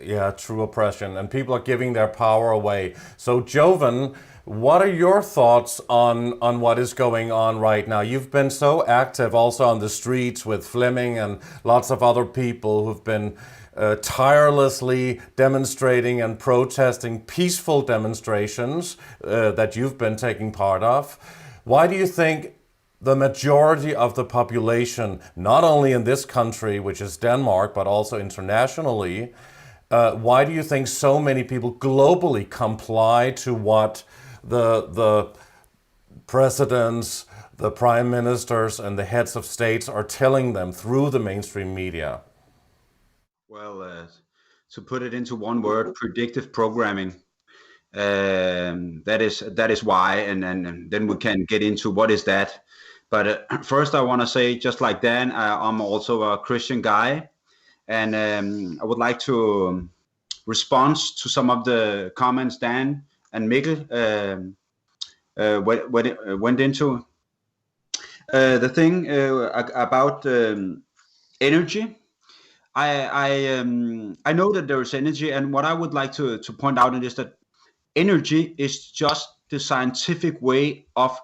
Yeah, true oppression. And people are giving their power away. So, Jovan, what are your thoughts on what is going on right now? You've been so active also on the streets with Flemming and lots of other people who've been tirelessly demonstrating and protesting, peaceful demonstrations that you've been taking part of. Why do you think the majority of the population, not only in this country, which is Denmark, but also internationally, why do you think so many people globally comply to what the presidents, the prime ministers, and the heads of states are telling them through the mainstream media? Well, to put it into one word, predictive programming. That is why, and then we can get into what is that. But first, I want to say, just like Dan, I'm also a Christian guy, and I would like to respond to some of the comments Dan and Mikkel went into. The thing about energy, I know that there is energy, and what I would like to point out is that energy is just the scientific way of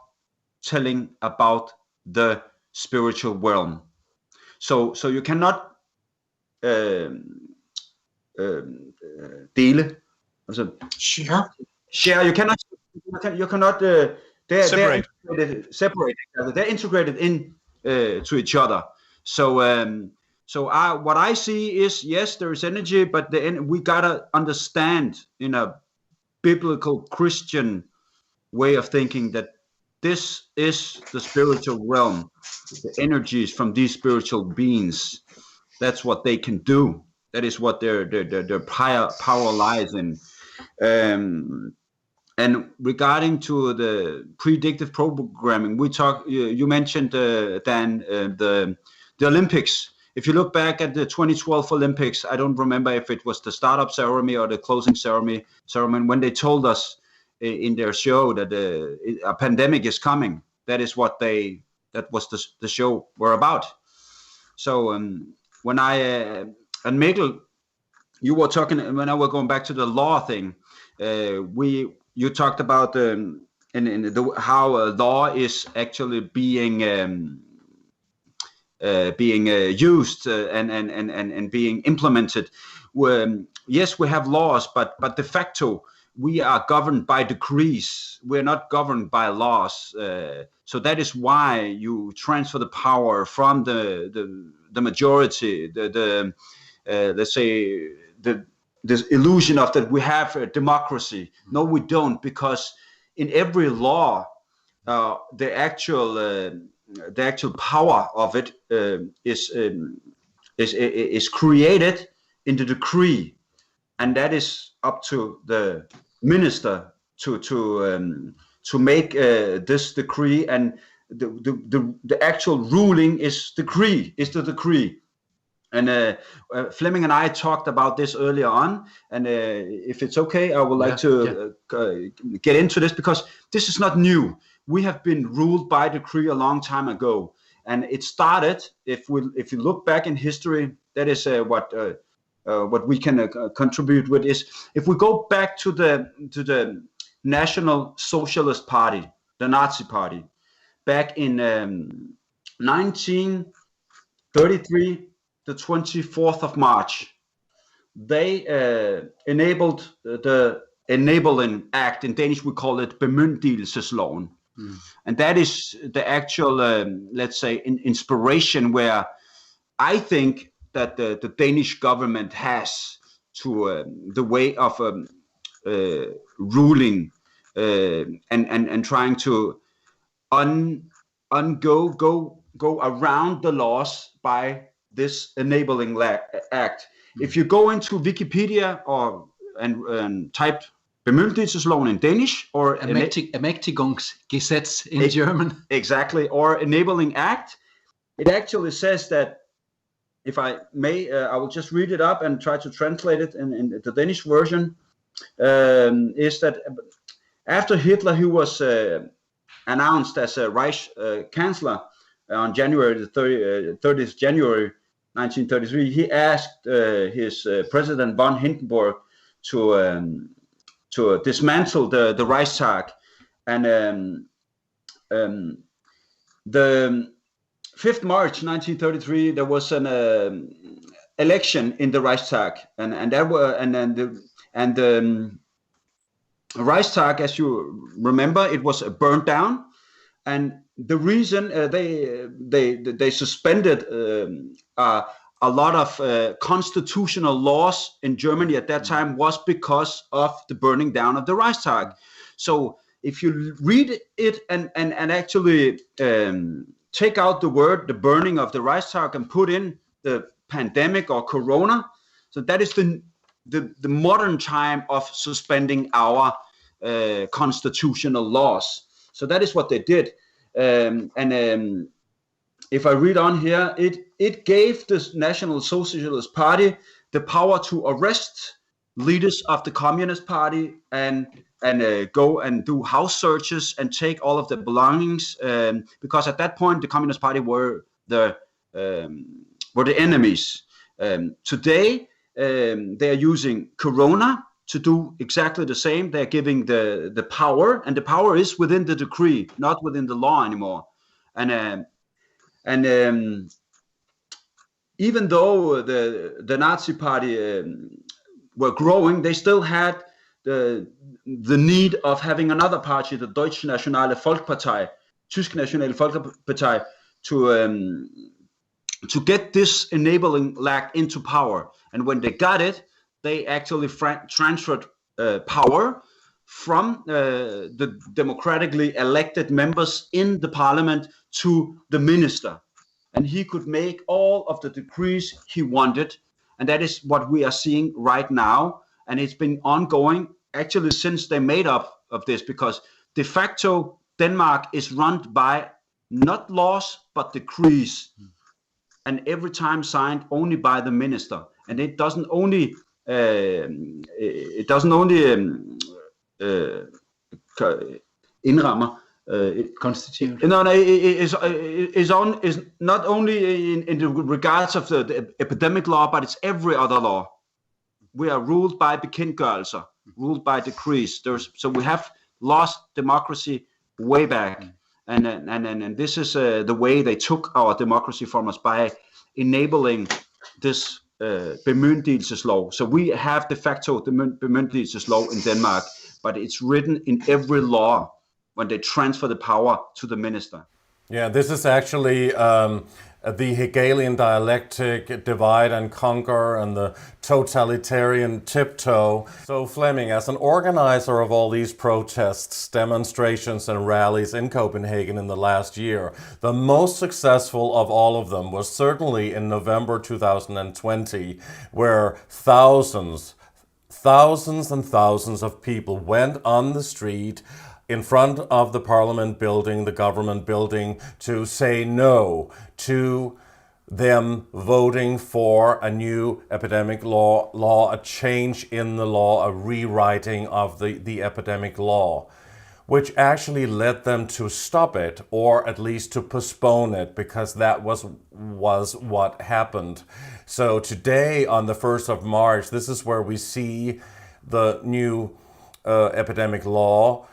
telling about the spiritual realm. So you cannot dele, also share. You cannot Separate. They're integrated in to each other. So what I see is, yes, there is energy, but we gotta understand in a biblical Christian way of thinking that this is the spiritual realm. The energies from these spiritual beings, that's what they can do. That is what their power lies in. And regarding to the predictive programming, you mentioned Dan, the Olympics. If you look back at the 2012 Olympics, I don't remember if it was the startup ceremony or the closing ceremony when they told us in their show that a pandemic is coming. That was the show were about. So when and Mikkel, you were talking, when I were going back to the law thing, you talked about how law is actually being used and being implemented. Yes, we have laws, but de facto we are governed by decrees. We're not governed by laws. So that is why you transfer the power from the majority, let's say this illusion of that we have a democracy. No, we don't, because in every law, the actual power of it is created in the decree, and that is up to the minister to make this decree, and the actual ruling is the decree. And Flemming and I talked about this earlier on, and if it's okay, I would like to get into this, because this is not new. We have been ruled by decree a long time ago, and it started. If you look back in history, that is what we can contribute with. Is if we go back to the National Socialist Party, the Nazi Party, back in 1933. The 24th of March, they enabled the Enabling Act. In Danish, we call it Bemyndigelsesloven. And that is the actual, let's say, inspiration where I think that the Danish government has to the way of ruling and trying to go around the laws by this Enabling Act. If you go into Wikipedia and type Bemyndigelsesloven in Danish, or Ermächtigungsgesetz in German. Exactly, or Enabling Act, it actually says that, if I may, I will just read it up and try to translate it in the Danish version, is that after Hitler, who was announced as a Reich Chancellor on January 30th January 1933, he asked his President von Hindenburg to dismantle the Reichstag, and the 5th March 1933 there was an election in the Reichstag, and the Reichstag, as you remember, it was burned down, and the reason they suspended a lot of constitutional laws in Germany at that time was because of the burning down of the Reichstag. So if you read it and actually take out the word the burning of the Reichstag and put in the pandemic or corona, so that is the modern time of suspending our constitutional laws. So that is what they did. And if I read on here, it gave the National Socialist Party the power to arrest leaders of the Communist Party and go and do house searches and take all of the belongings, because at that point the Communist Party were the enemies. Today they are using Corona to do exactly the same. They're giving the power, and the power is within the decree, not within the law anymore. And even though the Nazi Party were growing, they still had the need of having another party, the Deutsche Nationale Volkspartei, Tyske Nationale Volkspartei, to get this enabling lack into power. And when they got it, they actually transferred power from the democratically elected members in the parliament to the minister. And he could make all of the decrees he wanted. And that is what we are seeing right now. And it's been ongoing actually since they made up of this, because de facto Denmark is run by not laws, but decrees. And every time signed only by the minister. And it doesn't only Constitute. No, is not only in the regards of the epidemic law, but it's every other law. We are ruled by bekendtgørelser, ruled by decrees. So we have lost democracy way back, and this is the way they took our democracy from us, by enabling this bemyndigelseslov. So we have de facto the bemyndigelseslov in Denmark, but it's written in every law when they transfer the power to the minister. Yeah, this is actually the Hegelian dialectic, divide and conquer, and the totalitarian tiptoe. So Flemming, as an organizer of all these protests, demonstrations and rallies in Copenhagen in the last year, the most successful of all of them was certainly in November 2020, where thousands and thousands of people went on the street in front of the parliament building, the government building, to say no to them voting for a new epidemic law, a change in the law, a rewriting of the epidemic law, which actually led them to stop it, or at least to postpone it, because that was what happened. So today, on the 1st of March, this is where we see the new epidemic law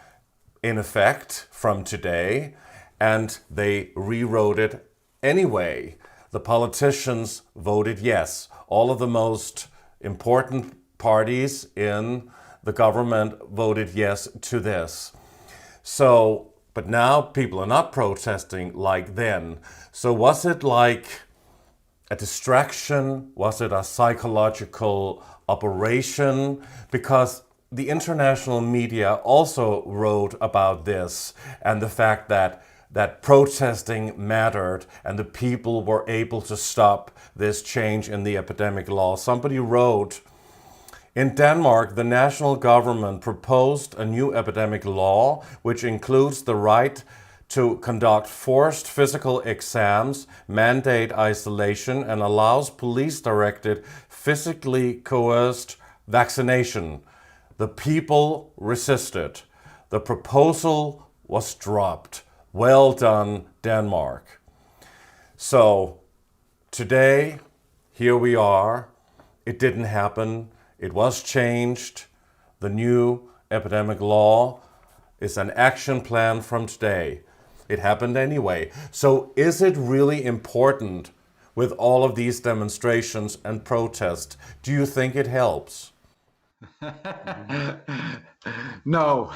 in effect from today, and they rewrote it anyway. The politicians voted yes. All of the most important parties in the government voted yes to this. So, but now people are not protesting like then. So was it like a distraction? Was it a psychological operation? Because the international media also wrote about this, and the fact that protesting mattered and the people were able to stop this change in the epidemic law. Somebody wrote, in Denmark, the national government proposed a new epidemic law which includes the right to conduct forced physical exams, mandate isolation, and allows police-directed, physically coerced vaccination. The people resisted. The proposal was dropped. Well done, Denmark. So today, here we are. It didn't happen. It was changed. The new epidemic law is an action plan from today. It happened anyway. So is it really important with all of these demonstrations and protests? Do you think it helps? No.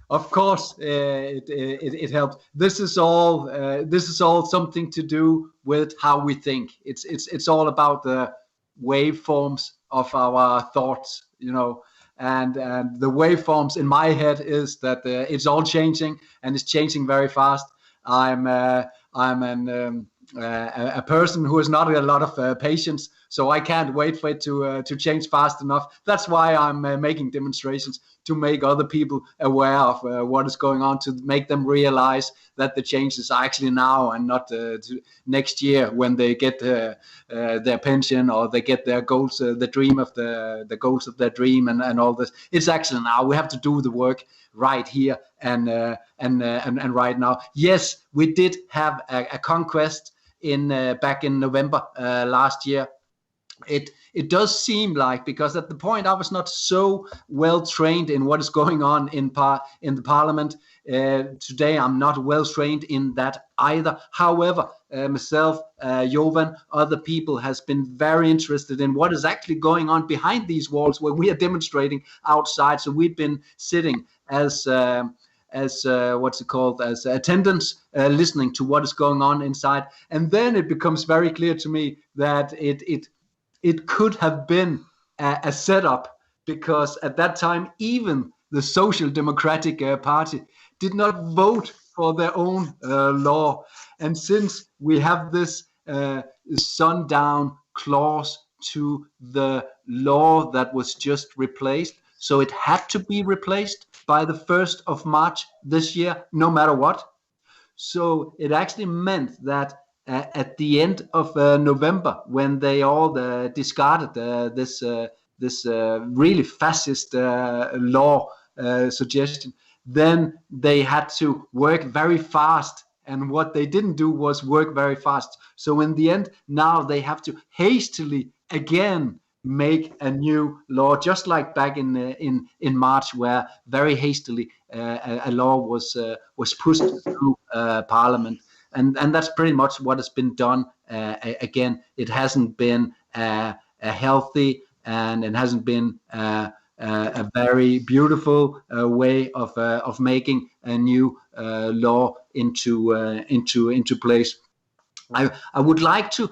Of course, it helps. This is all something to do with how we think. It's all about the waveforms of our thoughts, you know. And the waveforms in my head is that it's all changing, and it's changing very fast. I'm a person who has not a lot of patience So I can't wait for it to change fast enough. That's why I'm making demonstrations, to make other people aware of what is going on, to make them realize that the changes are actually now and not next year when they get their pension or they get their goals, the dream of the goals of their dream and all this. It's actually now. We have to do the work right here and right now. Yes, we did have a conquest back in November last year. It does seem like, because at the point I was not so well trained in what is going on in the parliament. Today I'm not well trained in that either. However, myself, Jovan, other people has been very interested in what is actually going on behind these walls where we are demonstrating outside. So we've been sitting as what's it called, as attendants, listening to what is going on inside. And then it becomes very clear to me that it could have been a setup, because at that time even the Social Democratic Party did not vote for their own law. And since we have this sundown clause to the law that was just replaced, so it had to be replaced by the 1st of March this year, no matter what. So it actually meant that at the end of November, when they all discarded this really fascist law suggestion, then they had to work very fast. And what they didn't do was work very fast. So in the end, now they have to hastily again make a new law, just like back in March, where very hastily a law was pushed through Parliament. And that's pretty much what has been done. Again, it hasn't been a healthy, and it hasn't been a very beautiful way of making a new law into place. I would like to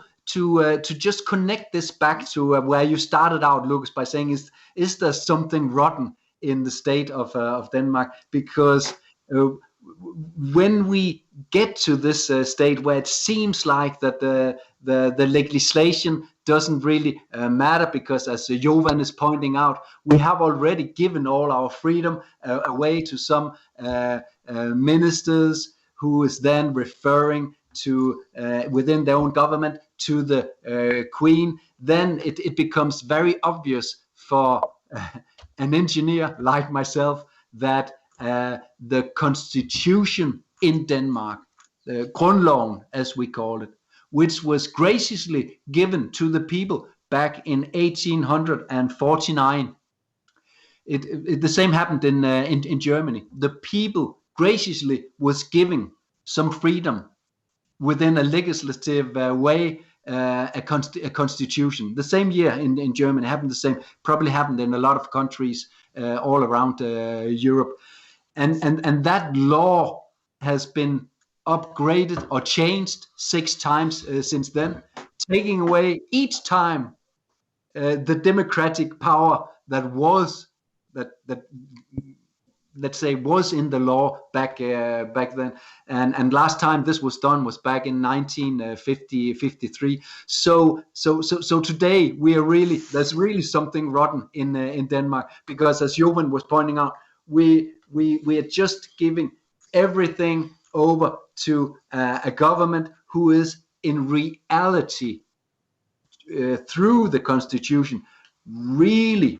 just connect this back to where you started out, Lucas, by saying, is there something rotten in the state of Denmark? Because when we get to this state where it seems like that the legislation doesn't really matter, because as Jovan is pointing out, we have already given all our freedom away to some ministers, who is then referring to within their own government to the Queen. Then it becomes very obvious for an engineer like myself that the constitution in Denmark, the Grundloven as we call it, which was graciously given to the people back in 1849. The same happened in Germany. The people graciously was giving some freedom within a legislative way, a constitution. The same year in Germany happened the same. Probably happened in a lot of countries all around Europe. And that law has been upgraded or changed 6 times since then, taking away each time the democratic power that was let's say was in the law back then. And last time this was done was back in 1953. So today there's really something rotten in Denmark, because as Jovan was pointing out, we are just giving everything over to a government who is in reality through the constitution really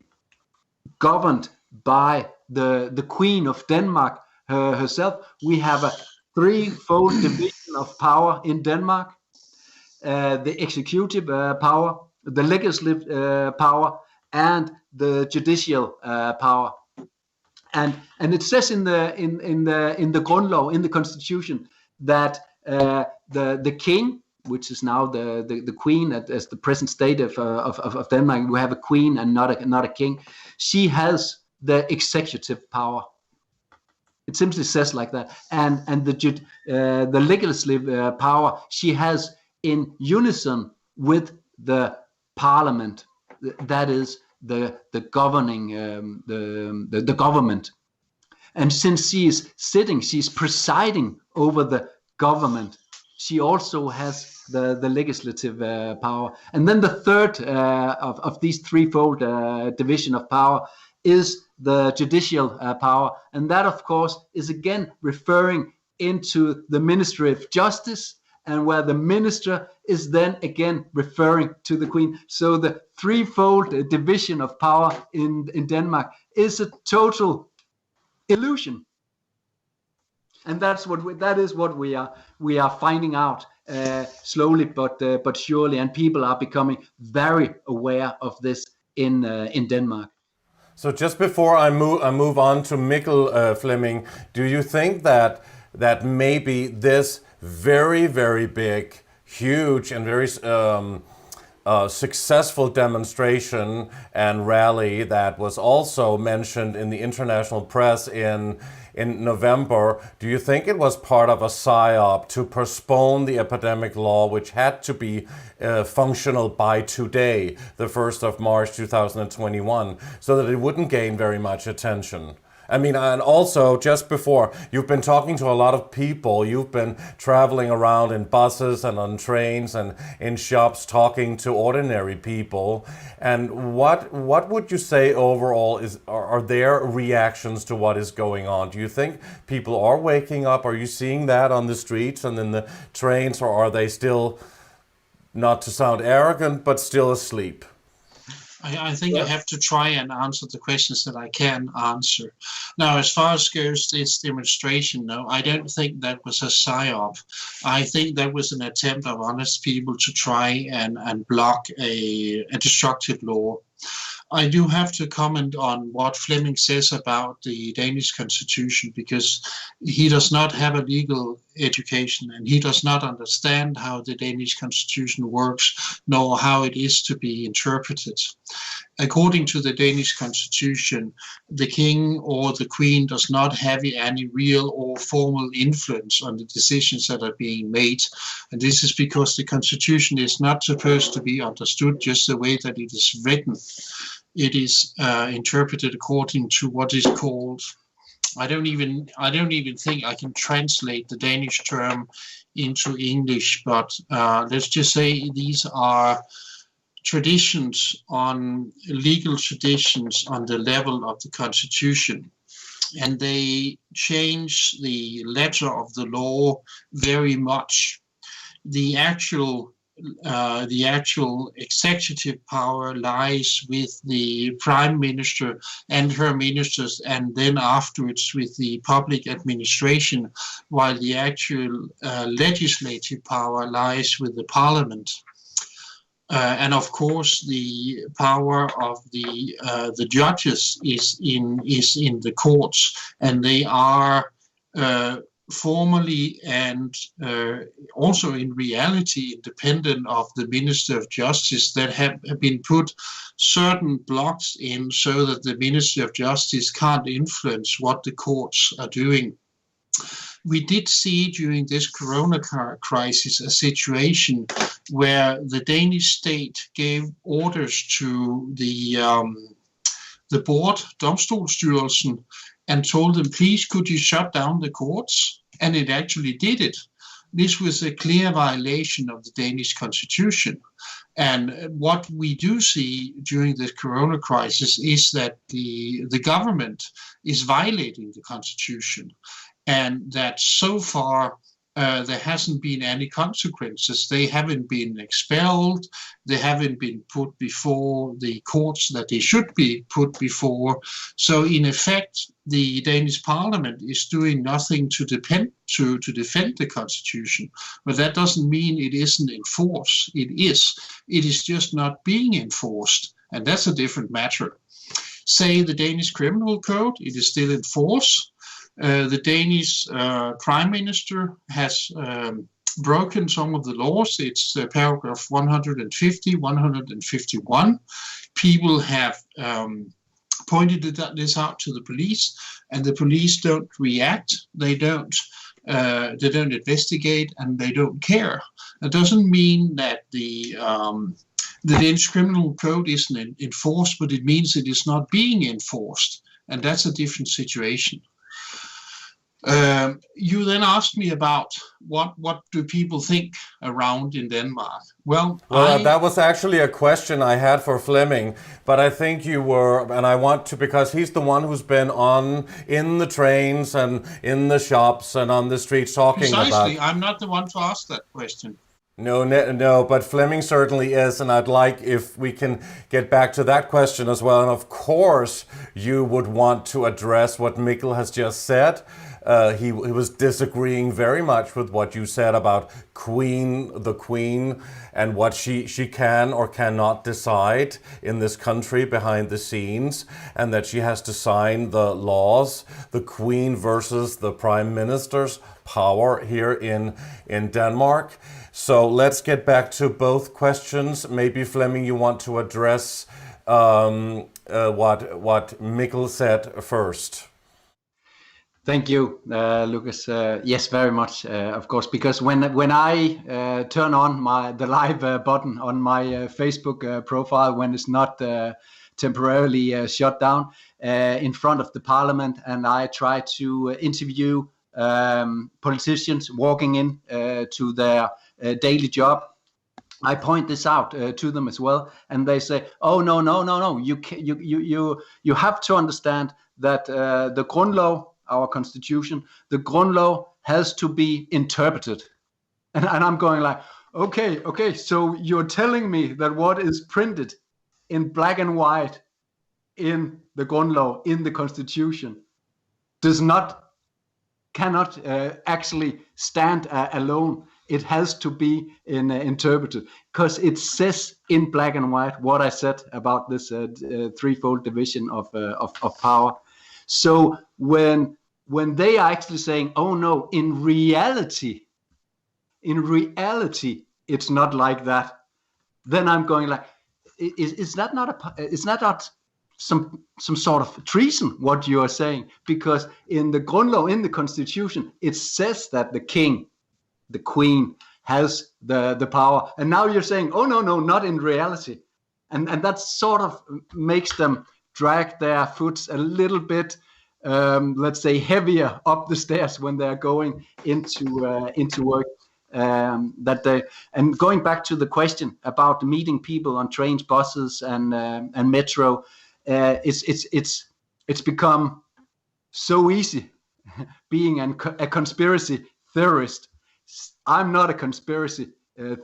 governed by the Queen of Denmark herself. We have a 3-fold division of power in Denmark: the executive power, the legislative power, and the judicial power. And it says in the Grundlov, in the Constitution, that the king, which is now the queen as the present state of Denmark, we have a queen and not a king. She has the executive power. It simply says like that. And the legislative power she has in unison with the parliament. That is the governing the government. And since she's presiding over the government, she also has the legislative power. And then the third of these threefold division of power is the judicial power. And that, of course, is again referring into the Ministry of Justice, and where the minister is then again referring to the Queen. So the threefold division of power in Denmark is a total illusion. And that is what we are finding out slowly but surely, and people are becoming very aware of this in Denmark. So just before I move on to MIKKEL, Flemming, do you think that maybe this very, very big, huge, and very successful demonstration and rally that was also mentioned in the international press in November, do you think it was part of a psyop to postpone the epidemic law, which had to be functional by today, the 1st of March 2021, so that it wouldn't gain very much attention? I mean, and also just before, you've been talking to a lot of people, you've been traveling around in buses and on trains and in shops talking to ordinary people. And what would you say overall are their reactions to what is going on? Do you think people are waking up? Are you seeing that on the streets and in the trains, or are they still, not to sound arrogant, but still asleep? I think I have to try and answer the questions that I can answer. Now, as far as goes this demonstration, no, I don't think that was a psyop. I think that was an attempt of honest people to try and block a destructive law. I do have to comment on what Flemming says about the Danish constitution, because he does not have a legal education and he does not understand how the Danish constitution works, nor how it is to be interpreted. According to the Danish constitution, the king or the queen does not have any real or formal influence on the decisions that are being made. And this is because the constitution is not supposed to be understood just the way that it is written. It is interpreted according to what is called, I don't even think I can translate the Danish term into English, but let's just say these are legal traditions on the level of the constitution. And they change the letter of the law very much. The actual executive power lies with the prime minister and her ministers, and then afterwards with the public administration, while the actual legislative power lies with the parliament. And of course, the power of the judges is in the courts, and they are formally and also in reality independent of the Minister of Justice, that have been put certain blocks in so that the Ministry of Justice can't influence what the courts are doing. We did see during this corona crisis a situation where the Danish state gave orders to the board, Domstolsstyrelsen, and told them, please, could you shut down the courts? And it actually did it. This was a clear violation of the Danish constitution. And what we do see during the corona crisis is that the government is violating the constitution, and that so far there hasn't been any consequences. They haven't been expelled. They haven't been put before the courts that they should be put before. So in effect, the Danish parliament is doing nothing to defend the constitution. But that doesn't mean it isn't enforced. It is. It is just not being enforced. And that's a different matter. Say the Danish criminal code, it is still in force. The Danish Prime Minister has broken some of the laws. It's paragraph 150, 151. People have pointed this out to the police, and the police don't react. They don't investigate, and they don't care. That doesn't mean that the Danish criminal code isn't enforced, but it means it is not being enforced, and that's a different situation. you then asked me about what do people think around in Denmark. Well, that was actually a question I had for Flemming, but I think you were, and I want to, because he's the one who's been in the trains and in the shops and on the streets talking about. Precisely, I'm not the one to ask that question. No, but Flemming certainly is, and I'd like if we can get back to that question as well. And of course, you would want to address what Mikkel has just said. He was disagreeing very much with what you said about the Queen, and what she can or cannot decide in this country behind the scenes, and that she has to sign the laws. The Queen versus the Prime Minister's power here in Denmark. So let's get back to both questions. Maybe Flemming, you want to address what Mikkel said first. Thank you, Lucas. Yes, very much, of course, because when I turn on the live button on my Facebook profile, when it's not temporarily shut down in front of the Parliament, and I try to interview politicians walking in to their daily job, I point this out to them as well, and they say, "Oh no! You have to understand that the Grundlov, our constitution, the Grundlov has to be interpreted." And I'm going like, okay, so you're telling me that what is printed in black and white in the Grundlov, in the constitution, cannot actually stand alone. It has to be interpreted, because it says in black and white what I said about this threefold division of power. So when they are actually saying, "Oh no, in reality, it's not like that," then I'm going like, is that not some sort of treason what you are saying? Because in the Grundlov, in the Constitution, it says that the king, the queen, has the power, and now you're saying, "Oh no, not in reality," and that sort of makes them drag their foot a little bit, let's say, heavier up the stairs when they're going into work. And going back to the question about meeting people on trains, buses, and metro, it's become so easy being a conspiracy theorist. I'm not a conspiracy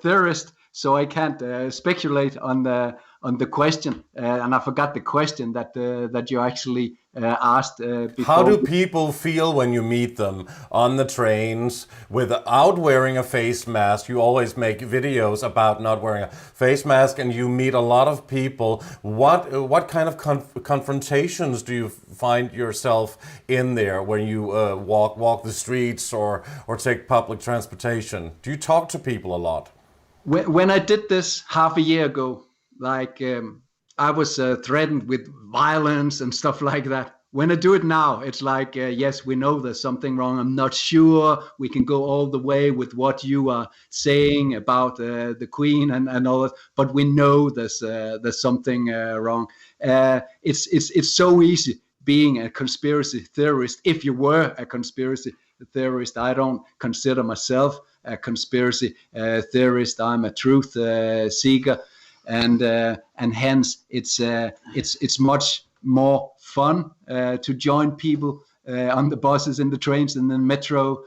theorist, so I can't speculate on the question. And I forgot the question that you actually asked before. How do people feel when you meet them on the trains without wearing a face mask? You always make videos about not wearing a face mask, and you meet a lot of people. What kind of confrontations do you find yourself in there when you walk the streets or take public transportation? Do you talk to people a lot? When I did this half a year ago, I was threatened with violence and stuff like that. When I do it now, it's like, yes, we know there's something wrong. I'm not sure we can go all the way with what you are saying about the Queen and all that, but we know there's something wrong. It's so easy being a conspiracy theorist. If you were a conspiracy theorist, I don't consider myself a conspiracy theorist. I'm a truth seeker. And hence it's much more fun to join people on the buses, in the trains, and the metro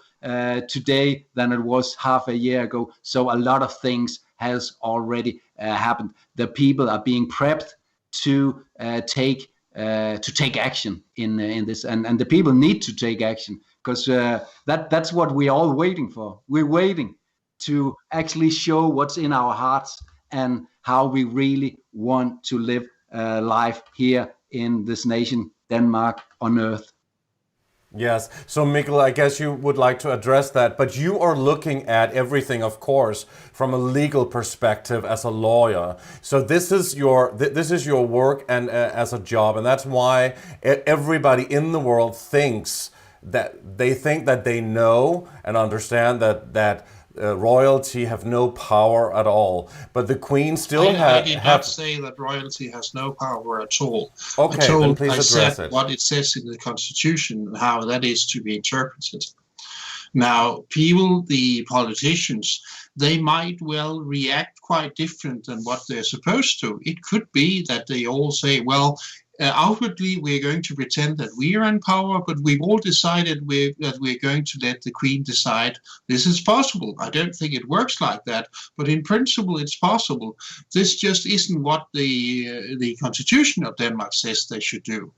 today than it was half a year ago. So a lot of things has already happened. The people are being prepped to take action in this, and the people need to take action, because that's what we're all waiting for. We're waiting to actually show what's in our hearts and how we really want to live life here in this nation, Denmark, on earth. Yes. So, Mikkel, I guess you would like to address that, but you are looking at everything, of course, from a legal perspective as a lawyer. So this is your work and as a job, and that's why everybody in the world thinks that they know and understand that royalty have no power at all, but the Queen still I did not say that royalty has no power at all. Okay, then please address it. What it says in the Constitution and how that is to be interpreted. Now, people, the politicians, they might well react quite different than what they're supposed to. It could be that they all say, well, outwardly we're going to pretend that we are in power, but we've all decided that we're going to let the Queen decide. This is possible. I don't think it works like that, but in principle it's possible. This just isn't what the Constitution of Denmark says they should do.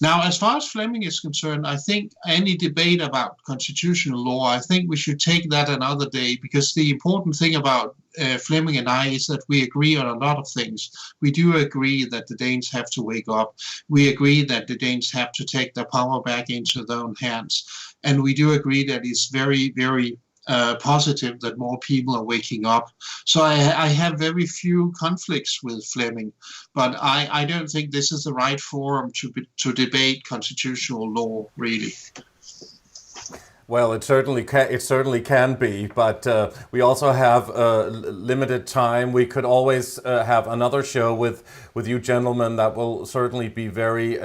Now, as far as Flemming is concerned, I think any debate about constitutional law, I think we should take that another day, because the important thing about Flemming and I is that we agree on a lot of things. We do agree that the Danes have to wake up. We agree that the Danes have to take their power back into their own hands. And we do agree that it's very, very positive that more people are waking up. So I have very few conflicts with Flemming, but I don't think this is the right forum to debate constitutional law, really. Well, it certainly can be, but we also have limited time. We could always have another show with you gentlemen that will certainly be very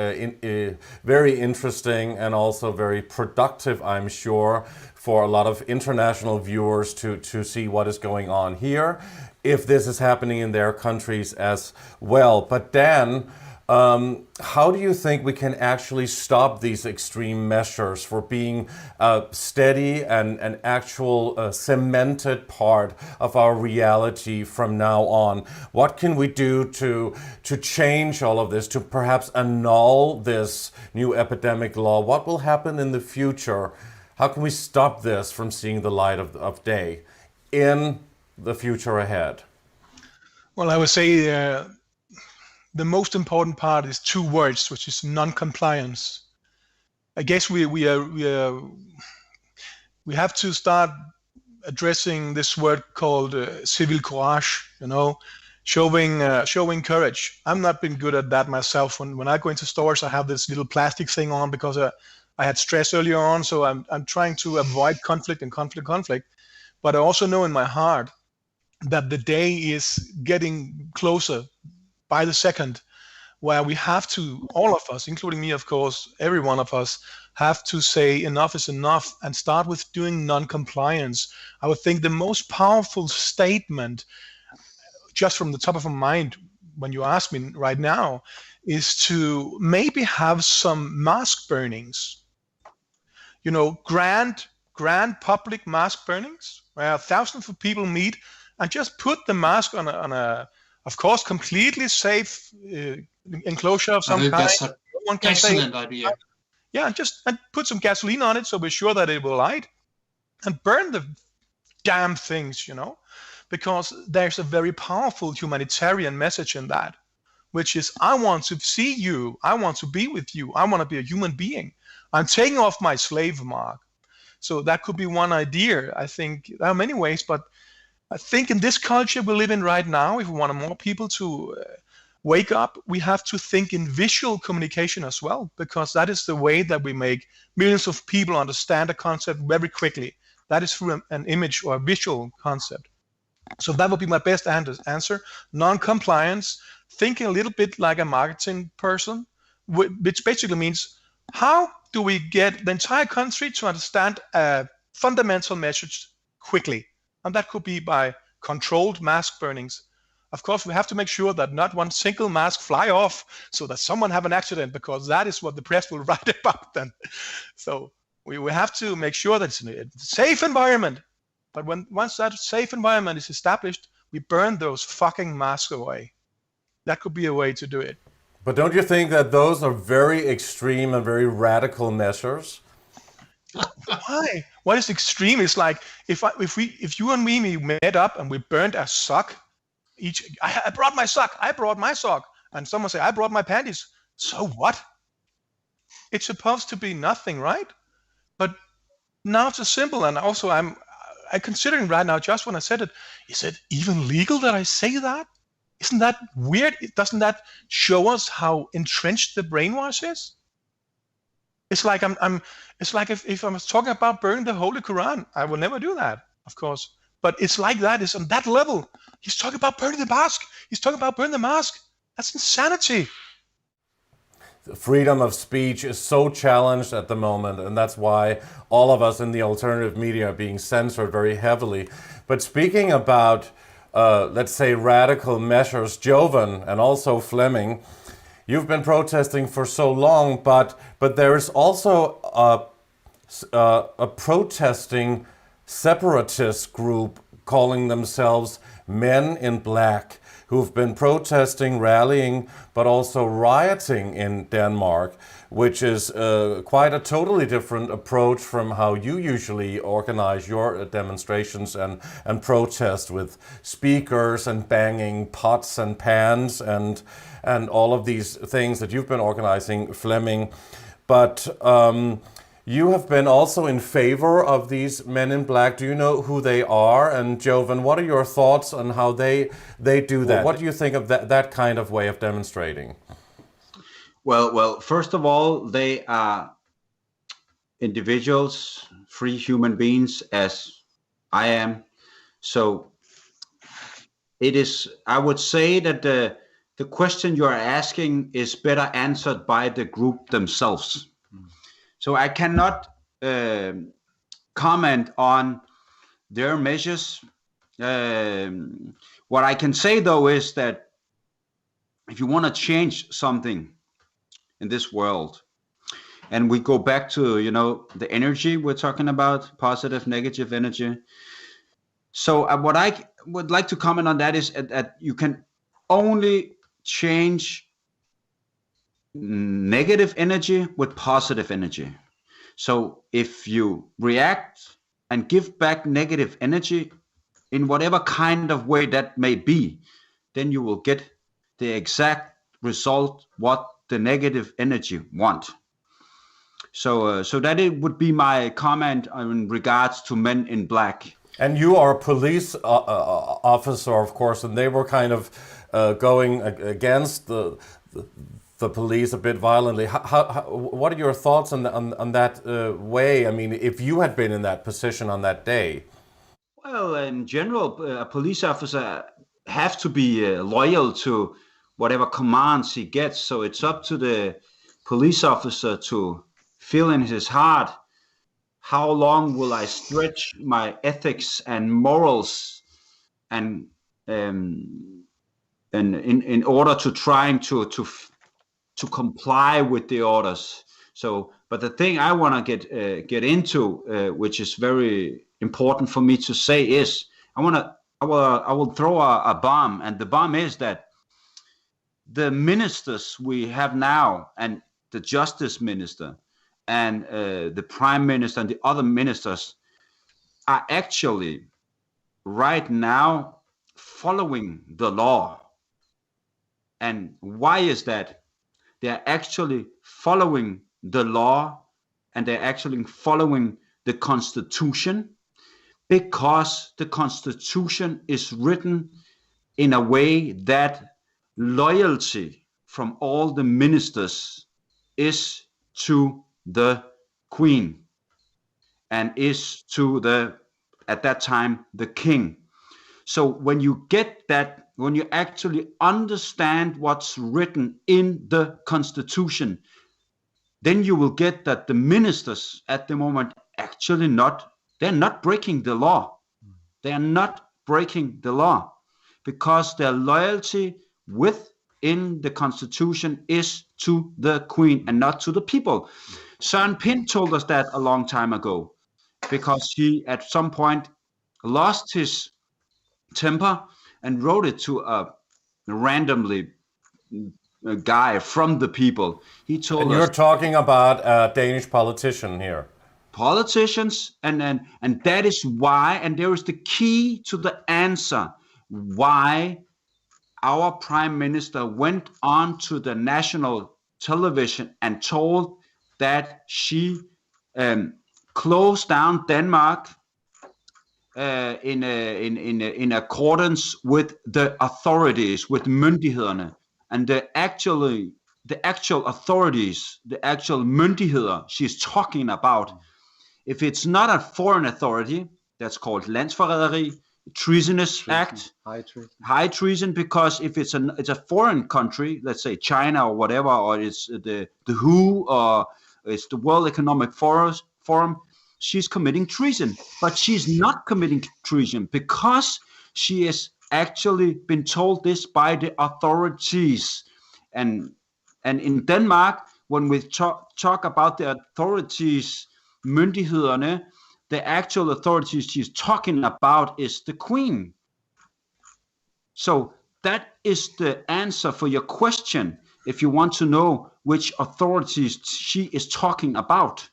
interesting and also very productive, I'm sure, for a lot of international viewers to see what is going on here, if this is happening in their countries as well. But Dan, how do you think we can actually stop these extreme measures for being a steady and an actual cemented part of our reality from now on? What can we do to change all of this, to perhaps annul this new epidemic law? What will happen in the future? How can we stop this from seeing the light of day in the future ahead? Well, I would say the most important part is two words, which is non-compliance. I guess we have to start addressing this word called civil courage. You know, showing courage. I'm not been good at that myself. When I go into stores, I have this little plastic thing on because I had stress earlier on, so I'm trying to avoid conflict. But I also know in my heart that the day is getting closer by the second, where we have to, all of us, including me, of course, every one of us, have to say enough is enough and start with doing non-compliance. I would think the most powerful statement, just from the top of my mind, when you ask me right now, is to maybe have some mask burnings. You know, grand public mask burnings where thousands of people meet and just put the mask on a of course, completely safe enclosure of some kind. That's an excellent idea. Yeah, and put some gasoline on it so we're sure that it will light, and burn the damn things, you know, because there's a very powerful humanitarian message in that, which is, I want to see you, I want to be with you, I want to be a human being. I'm taking off my slave mark. So that could be one idea. I think there are many ways, but I think in this culture we live in right now, if we want more people to wake up, we have to think in visual communication as well, because that is the way that we make millions of people understand a concept very quickly. That is through an image or a visual concept. So that would be my best answer. Non-compliance, thinking a little bit like a marketing person, which basically means, how do we get the entire country to understand a fundamental message quickly? And that could be by controlled mask burnings. Of course, we have to make sure that not one single mask fly off so that someone have an accident, because that is what the press will write about then. So we have to make sure that it's a safe environment. But once that safe environment is established, we burn those fucking masks away. That could be a way to do it. But don't you think that those are very extreme and very radical measures? Why? What is extreme? It's like if you and me met up and we burned a sock each. I brought my sock, and someone say I brought my panties. So what? It's supposed to be nothing, right? But now it's a symbol, and also I'm considering right now, just when I said it, is it even legal that I say that? Isn't that weird? Doesn't that show us how entrenched the brainwash is? It's like it's like if I was talking about burning the Holy Quran, I will never do that, of course. But it's like that. It's on that level. He's talking about burning the mask. He's talking about burning the mask. That's insanity. freedom of speech is so challenged at the moment, and that's why all of us in the alternative media are being censored very heavily. But speaking about, let's say, radical measures, Jovan and also Flemming, you've been protesting for so long, but there is also a protesting separatist group calling themselves Men in Black, who've been protesting, rallying, but also rioting in Denmark, which is quite a totally different approach from how you usually organize your demonstrations and protest, with speakers and banging pots and pans and all of these things that you've been organizing, Flemming. But you have been also in favor of these Men in Black. Do you know who they are? And Jovan, what are your thoughts on how they do that? What do you think of that kind of way of demonstrating? Well, first of all, they are individuals, free human beings, as I am. So it is, I would say that the question you are asking is better answered by the group themselves. So I cannot comment on their measures. What I can say, though, is that if you want to change something in this world, and we go back to, the energy we're talking about, positive, negative energy. So what I would like to comment on that is that you can only change negative energy with positive energy. So if you react and give back negative energy in whatever kind of way that may be, then you will get the exact result what the negative energy want. So that it would be my comment in regards to Men in Black. And you are a police officer, of course, and they were kind of going against the police a bit violently. What are your thoughts on that way? I mean, if you had been in that position on that day? Well, in general, a police officer have to be loyal to whatever commands he gets. So it's up to the police officer to feel in his heart, how long will I stretch my ethics and morals, and in order to trying to comply with the orders. So, but the thing I want to get into, which is very important for me to say, is I will throw a bomb, and the bomb is that the ministers we have now, and the justice minister, and the prime minister, and the other ministers, are actually right now following the law. And why is that? They are actually following the law, and they're actually following the Constitution, because the Constitution is written in a way that loyalty from all the ministers is to the Queen, and is to at that time, the King. So when you get that, when you actually understand what's written in the Constitution, then you will get that the ministers at the moment actually they're not breaking the law. They are not breaking the law, because their loyalty within the Constitution is to the Queen and not to the people. Søren Pind told us that a long time ago, because he at some point lost his temper and wrote it to a randomly guy from the people. He told and us, you're talking about a Danish politician here. Politicians, and that is why, and there is the key to the answer why our prime minister went on to the national television and told that she closed down Denmark in accordance with the authorities, with myndighederne, and the actual authorities, the actual myndigheder she's talking about. If it's not a foreign authority, that's called landsforræderi. treasonous act, High treason. because if it's a foreign country, let's say China or whatever, or it's the WHO or it's the World Economic Forum, she's committing treason. But she's not committing treason because she has actually been told this by the authorities. And in Denmark, when we talk about the authorities, myndighederne, the actual authorities she's talking about is the Queen. So that is the answer for your question, if you want to know which authorities she is talking about.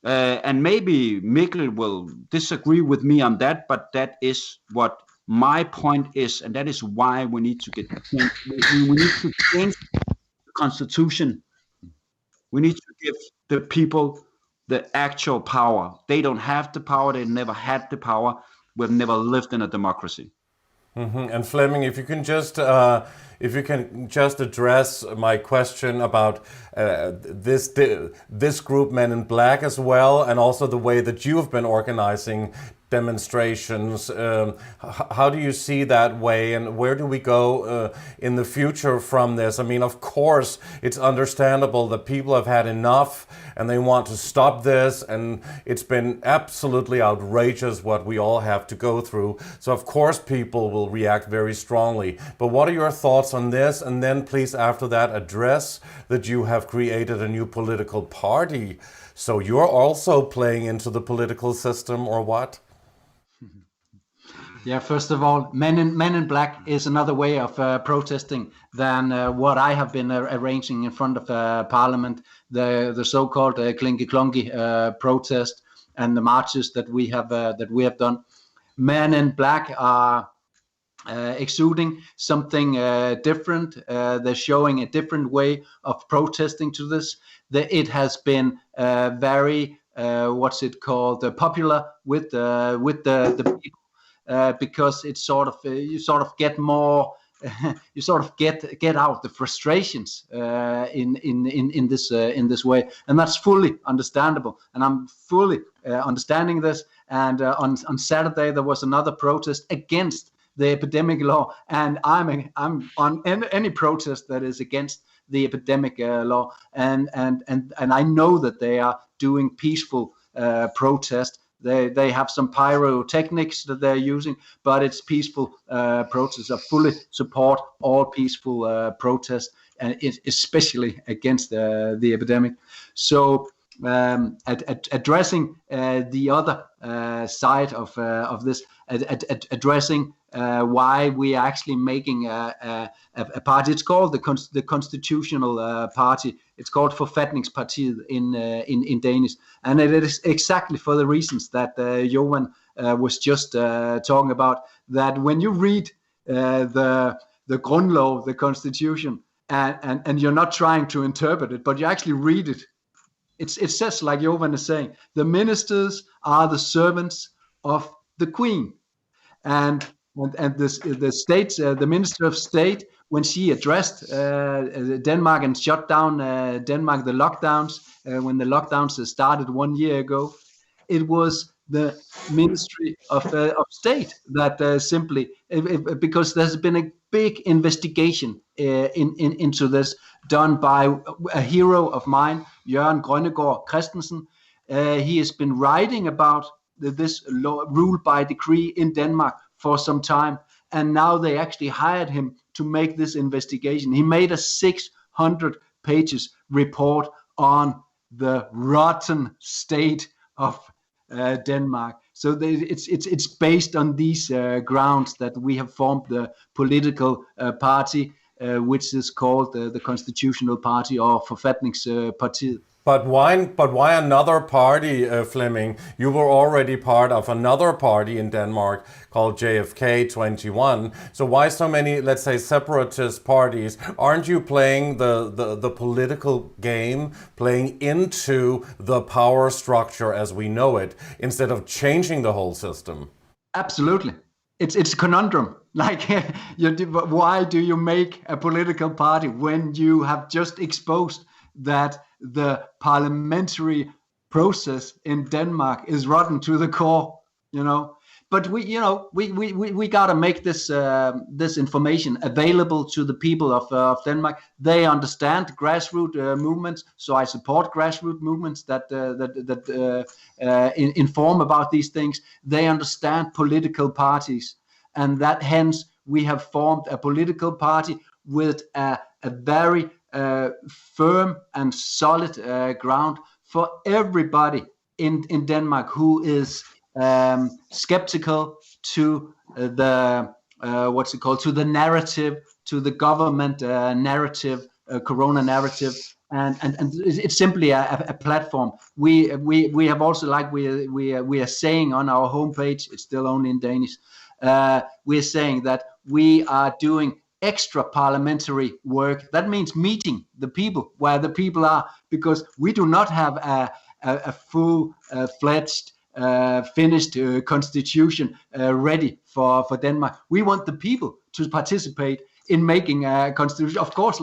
And maybe Mikkel will disagree with me on that, but that is what my point is, and that is why we need to we need to change the constitution. We need to give the people the actual power. They don't have the power. They never had the power. We've never lived in a democracy. And Flemming, if you can just address my question about this group, Men in Black, as well, and also the way that you have been organizing demonstrations. How do you see that way, and where do we go in the future from this? I mean, of course, it's understandable that people have had enough and they want to stop this, and it's been absolutely outrageous what we all have to go through. So of course people will react very strongly. But what are your thoughts on this? And then please after that address that you have created a new political party. So you're also playing into the political system, or what? Yeah, first of all, Men in Black is another way of protesting than what I have been arranging in front of Parliament, the so-called Klinke-Klonke protest and the marches that we have done. Men in Black are exuding something different. They're showing a different way of protesting to this. It has been very popular with the people. Because it's sort of you sort of get more you sort of get out the frustrations in this way, and that's fully understandable, and I'm fully understanding this. And on Saturday there was another protest against the epidemic law, and I'm on any protest that is against the epidemic law, and I know that they are doing peaceful protest. They have some pyrotechnics that they're using, but it's peaceful protests. I fully support all peaceful protests, and especially against the epidemic. So addressing the other side of this, addressing why we are actually making a party. It's called the Constitutional Party. It's called Forfatningspartiet in Danish, and it is exactly for the reasons that Johan was just talking about. That when you read the Grundlov, the Constitution, and you're not trying to interpret it, but you actually read it. It says, like Johan is saying, the ministers are the servants of the Queen, and the states, the Minister of State, when she addressed Denmark and shut down Denmark, the lockdowns, when the lockdowns started 1 year ago, it was the Ministry of State that simply, because there's been a big investigation into this, done by a hero of mine, Jørgen Grønnegård Christensen. He has been writing about this law, rule by decree in Denmark for some time, and now they actually hired him to make this investigation. He made a 600 pages report on the rotten state of Denmark. So it's based on these grounds that we have formed the political party, which is called the Constitutional Party, or Forfatningspartiet. But why another party, Flemming? You were already part of another party in Denmark called JFK 21. So why so many, let's say, separatist parties? Aren't you playing the political game, playing into the power structure as we know it, instead of changing the whole system? Absolutely. It's a conundrum. Like, why do you make a political party when you have just exposed that the parliamentary process in Denmark is rotten to the core, but we got to make this this information available to the people of Denmark. They understand grassroots movements, so I support grassroots movements that inform about these things. They understand political parties, and that hence we have formed a political party with a very firm and solid ground for everybody in Denmark who is skeptical to the to the narrative, to the government narrative, corona narrative, and it's simply a platform. We have also, like we are saying on our homepage, it's still only in Danish. We are saying that we are doing extra parliamentary work. That means meeting the people where the people are, because we do not have a full-fledged finished constitution ready for Denmark. We want the people to participate in making a constitution. Of course,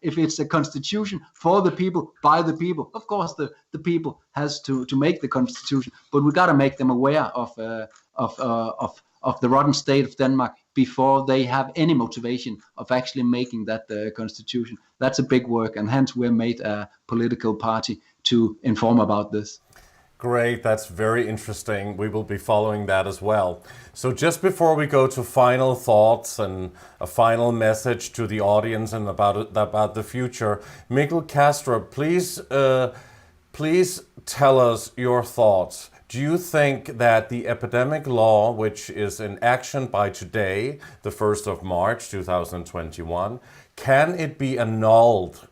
if it's a constitution for the people, by the people, of course the people has to make the constitution, but we got to make them aware of the rotten state of Denmark before they have any motivation of actually making that constitution. That's a big work, and hence we're made a political party to inform about this. Great, that's very interesting. We will be following that as well. So just before we go to final thoughts and a final message to the audience and about the future, Mikkel KAASTRUP, please tell us your thoughts. Do you think that the epidemic law, which is in action by today, the 1st of March 2021, can it be annulled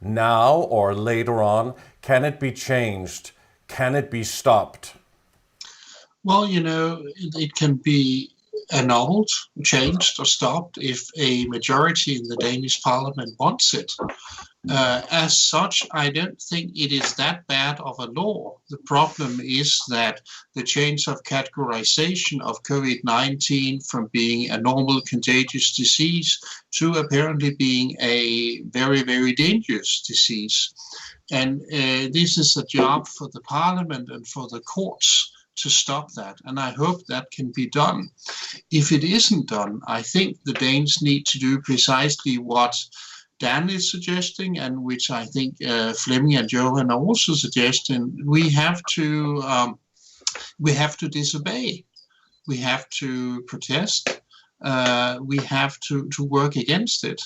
now or later on? Can it be changed? Can it be stopped? Well, it can be annulled, changed, or stopped if a majority in the Danish parliament wants it. As such, I don't think it is that bad of a law. The problem is that the change of categorization of COVID-19 from being a normal contagious disease to apparently being a very, very dangerous disease. And this is a job for the parliament and for the courts to stop that. And I hope that can be done. If it isn't done, I think the Danes need to do precisely what Dan is suggesting, and which I think Flemming and Johan are also suggesting. We have to disobey. We have to protest. We have to work against it.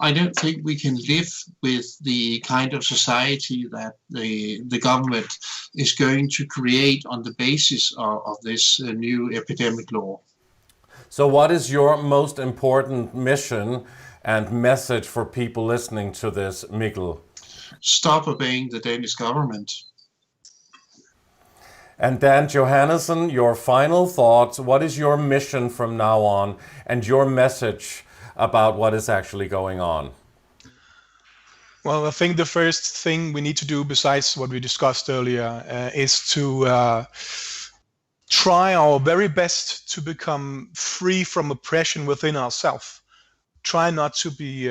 I don't think we can live with the kind of society that the government is going to create on the basis of this new epidemic law. So what is your most important mission and message for people listening to this, Mikkel? Stop obeying the Danish government. And Dan Johannesson, your final thoughts. What is your mission from now on and your message about what is actually going on? Well, I think the first thing we need to do, besides what we discussed earlier, is to try our very best to become free from oppression within ourselves. Try not to be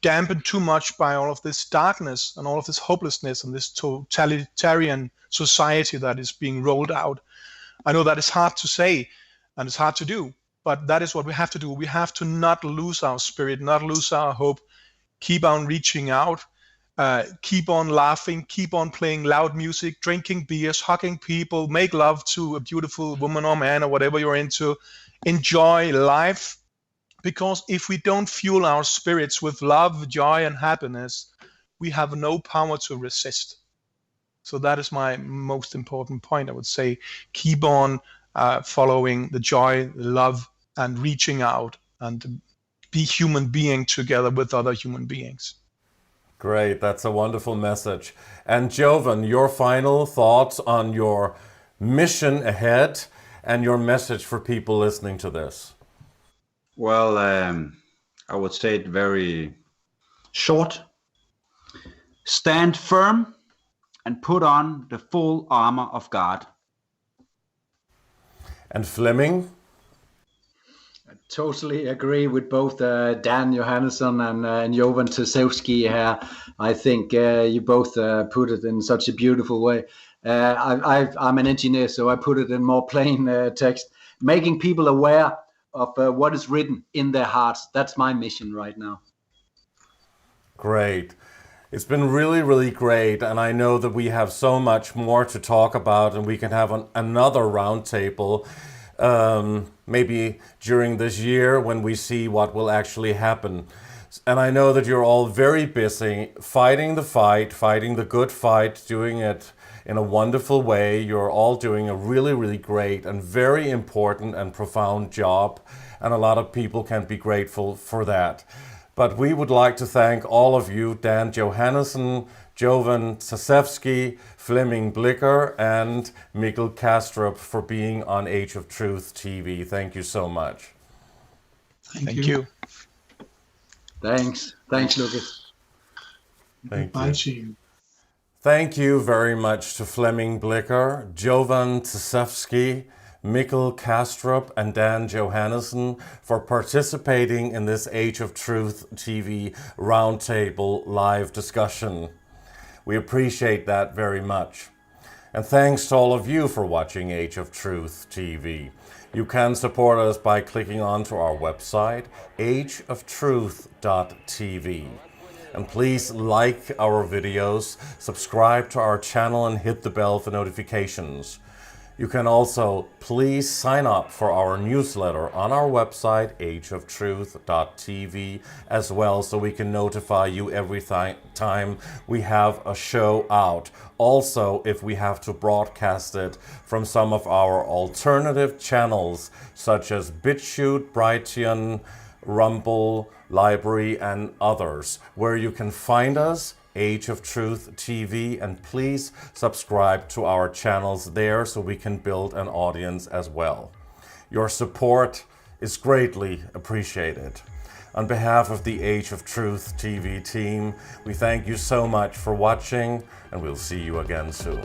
dampened too much by all of this darkness and all of this hopelessness and this totalitarian society that is being rolled out. I know that is hard to say and it's hard to do, but that is what we have to do. We have to not lose our spirit, not lose our hope, keep on reaching out, keep on laughing, keep on playing loud music, drinking beers, hugging people, make love to a beautiful woman or man or whatever you're into, enjoy life. Because if we don't fuel our spirits with love, joy, and happiness, we have no power to resist. So that is my most important point. I would say keep on following the joy, the love, and reaching out and be human being together with other human beings. Great, that's a wonderful message. And Jovan, your final thoughts on your mission ahead and your message for people listening to this. Well, I would say it very short. Stand firm and put on the full armor of God. And Flemming? I totally agree with both Dan Johannesson and Jovan TASEVSKI here. I think you both put it in such a beautiful way. I'm an engineer, so I put it in more plain text. Making people aware of what is written in their hearts. That's my mission right now. Great. It's been really, really great, and I know that we have so much more to talk about, and we can have another roundtable maybe during this year when we see what will actually happen. And I know that you're all very busy fighting the fight, fighting the good fight, doing it in a wonderful way. You're all doing a really, really great and very important and profound job, and a lot of people can be grateful for that. But we would like to thank all of you, Dan Johannesson, Jovan TASEVSKI, FLEMMING BLICHER, and MIKKEL KAASTRUP for being on Age of Truth TV. Thank you so much. Thank you. Thanks, Lucas. Thank Bye you. to you. Thank you very much to FLEMMING BLICHER, Jovan TASEVSKI, MIKKEL KAASTRUP, and Dan Johannesson for participating in this Age of Truth TV roundtable live discussion. We appreciate that very much. And thanks to all of you for watching Age of Truth TV. You can support us by clicking onto our website, ageoftruth.tv. And please like our videos, subscribe to our channel, and hit the bell for notifications. You can also please sign up for our newsletter on our website, ageoftruth.tv, as well, so we can notify you every time we have a show out. Also, if we have to broadcast it from some of our alternative channels, such as BitChute, Brighteon, Rumble, Library, and others, where you can find us, Age of Truth TV, and please subscribe to our channels there so we can build an audience as well. Your support is greatly appreciated. On behalf of the Age of Truth TV team, we thank you so much for watching, and we'll see you again soon.